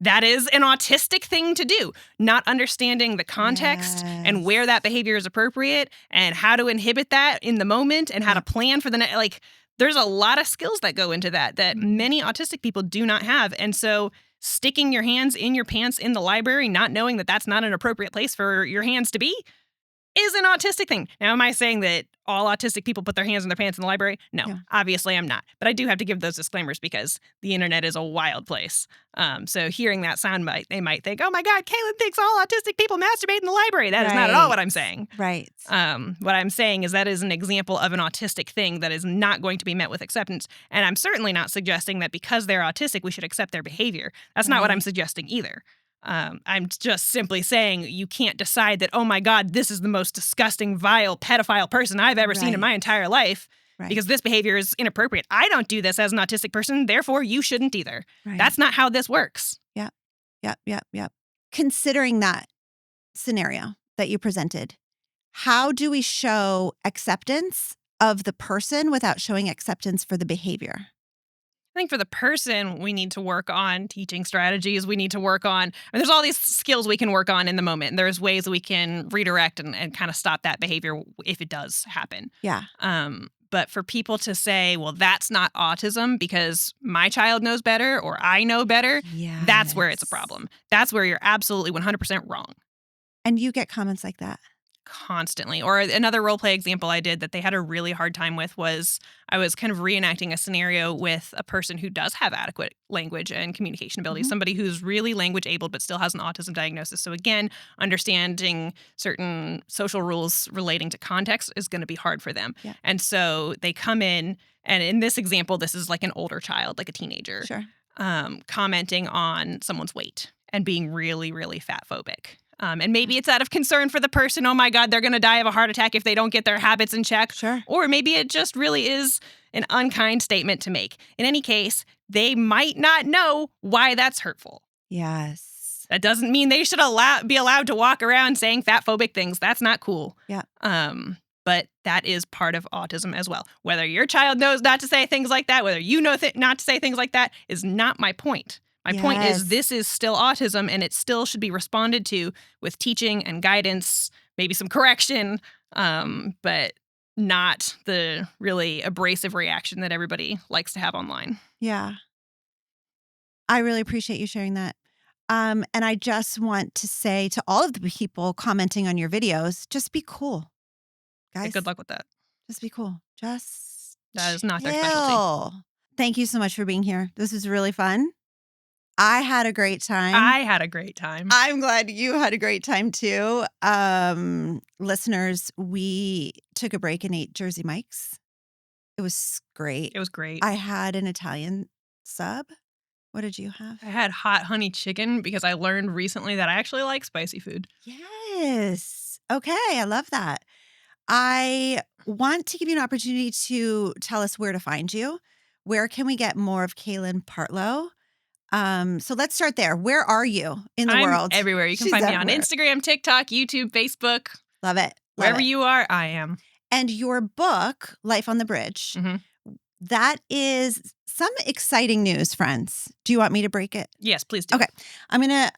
that is an autistic thing to do. Not understanding the context and where that behavior is appropriate and how to inhibit that in the moment and how to plan for the next. There's a lot of skills that go into that many autistic people do not have. And so sticking your hands in your pants in the library, not knowing that that's not an appropriate place for your hands to be, is an autistic thing. Now, am I saying that all autistic people put their hands in their pants in the library? No, obviously I'm not. But I do have to give those disclaimers because the internet is a wild place. So hearing that soundbite, they might think, oh my God, Kaylin thinks all autistic people masturbate in the library. That is not at all what I'm saying. Right. What I'm saying is that is an example of an autistic thing that is not going to be met with acceptance. And I'm certainly not suggesting that because they're autistic, we should accept their behavior. That's not what I'm suggesting either. I'm just simply saying you can't decide that, oh my God, this is the most disgusting, vile, pedophile person I've ever seen in my entire life because this behavior is inappropriate. I don't do this as an autistic person, therefore you shouldn't either. Right. That's not how this works. Yep. Considering that scenario that you presented, how do we show acceptance of the person without showing acceptance for the behavior? I think for the person, we need to work on teaching strategies. We need to work on, there's all these skills we can work on in the moment. And there's ways we can redirect and kind of stop that behavior if it does happen. Yeah. But for people to say, well, that's not autism because my child knows better or I know better, that's where it's a problem. That's where you're absolutely 100% wrong. And you get comments like that? constantly. Or another role play example I did that they had a really hard time with was I was kind of reenacting a scenario with a person who does have adequate language and communication ability, somebody who's really language able but still has an autism diagnosis. So again, understanding certain social rules relating to context is going to be hard for them. Yeah. And so they come in, and in this example, this is like an older child, like a teenager, Sure. commenting on someone's weight and being really, really fat phobic. And maybe it's out of concern for the person. Oh my God, they're going to die of a heart attack if they don't get their habits in check. Sure. Or maybe it just really is an unkind statement to make. In any case, they might not know why that's hurtful. Yes. That doesn't mean they should be allowed to walk around saying fat phobic things. That's not cool. Yeah. But that is part of autism as well. Whether your child knows not to say things like that, whether you know not to say things like that is not my point. My point is this is still autism, and it still should be responded to with teaching and guidance, maybe some correction, but not the really abrasive reaction that everybody likes to have online. Yeah. I really appreciate you sharing that. And I just want to say to all of the people commenting on your videos, just be cool. Guys, Good luck with that. just be cool. Just That is not their chill. specialty. Thank you so much for being here. This was really fun. I had a great time. I had a great time. I'm glad you had a great time too. Listeners, we took a break and ate Jersey Mike's. It was great. It was great. I had an Italian sub. What did you have? I had hot honey chicken because I learned recently that I actually like spicy food. Yes. Okay. I love that. I want to give you an opportunity to tell us where to find you. Where can we get more of Kaylin Partlow? So let's start there. Where are you in the I'm world? everywhere. You can She's find me everywhere. on Instagram, TikTok, YouTube, Facebook. Love it. Love Wherever it. you are, I am. And your book, Life on the Bridge, Mhm. that is some exciting news, friends. Do you want me to break it? Yes, please do. Okay. I'm gonna,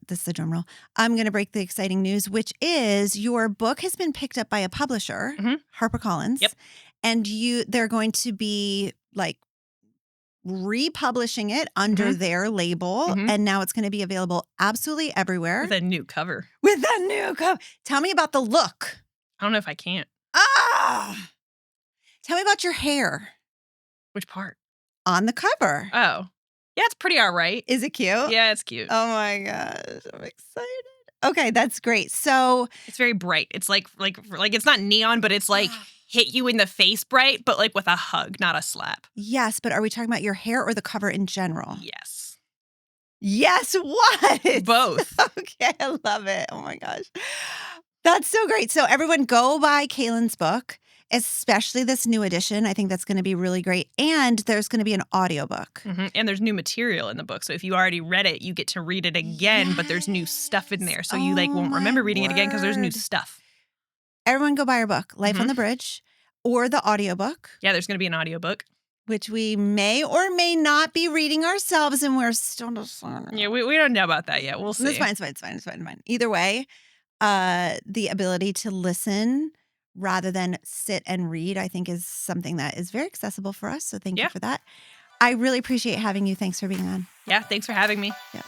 this is the drum roll. I'm gonna break the exciting news, which is your book has been picked up by a publisher, Mhm. HarperCollins. Yep. And they're going to be like republishing it under their label. Mhm. And now it's going to be available absolutely everywhere. With a new cover. With a new cover. Tell me about the look. I don't know if I can't. Ah! Tell me about your hair Which part? on the cover. Oh. Yeah, it's pretty all right. Is it cute? Yeah, it's cute. Oh my gosh, I'm excited. Okay, that's great. So It's very bright. It's like it's not neon, but it's like hit you in the face bright, but like with a hug, not a slap. yes, but are we talking about your hair or the cover in general? Yes. Yes, what? Both. Okay, I love it. Oh my gosh. That's so great. So everyone go buy Kaylin's book, especially this new edition. I think that's going to be really great. And there's going to be an audiobook. Mhm. And there's new material in the book. So if you already read it, you get to read it again, but there's new stuff in there. So you Oh won't my remember reading it again because there's new word. stuff. Everyone go buy our book, Life on the Bridge, or the audiobook, Yeah, there's going to be an audiobook. which we may or may not be reading ourselves, and we're still deciding. Yeah, we don't know about that yet. We'll see. It's fine. Either way, the ability to listen rather than sit and read, I think, is something that is very accessible for us. So thank you Yeah. for that. I really appreciate having you. Thanks for being on. Yeah, thanks for having me. Yeah.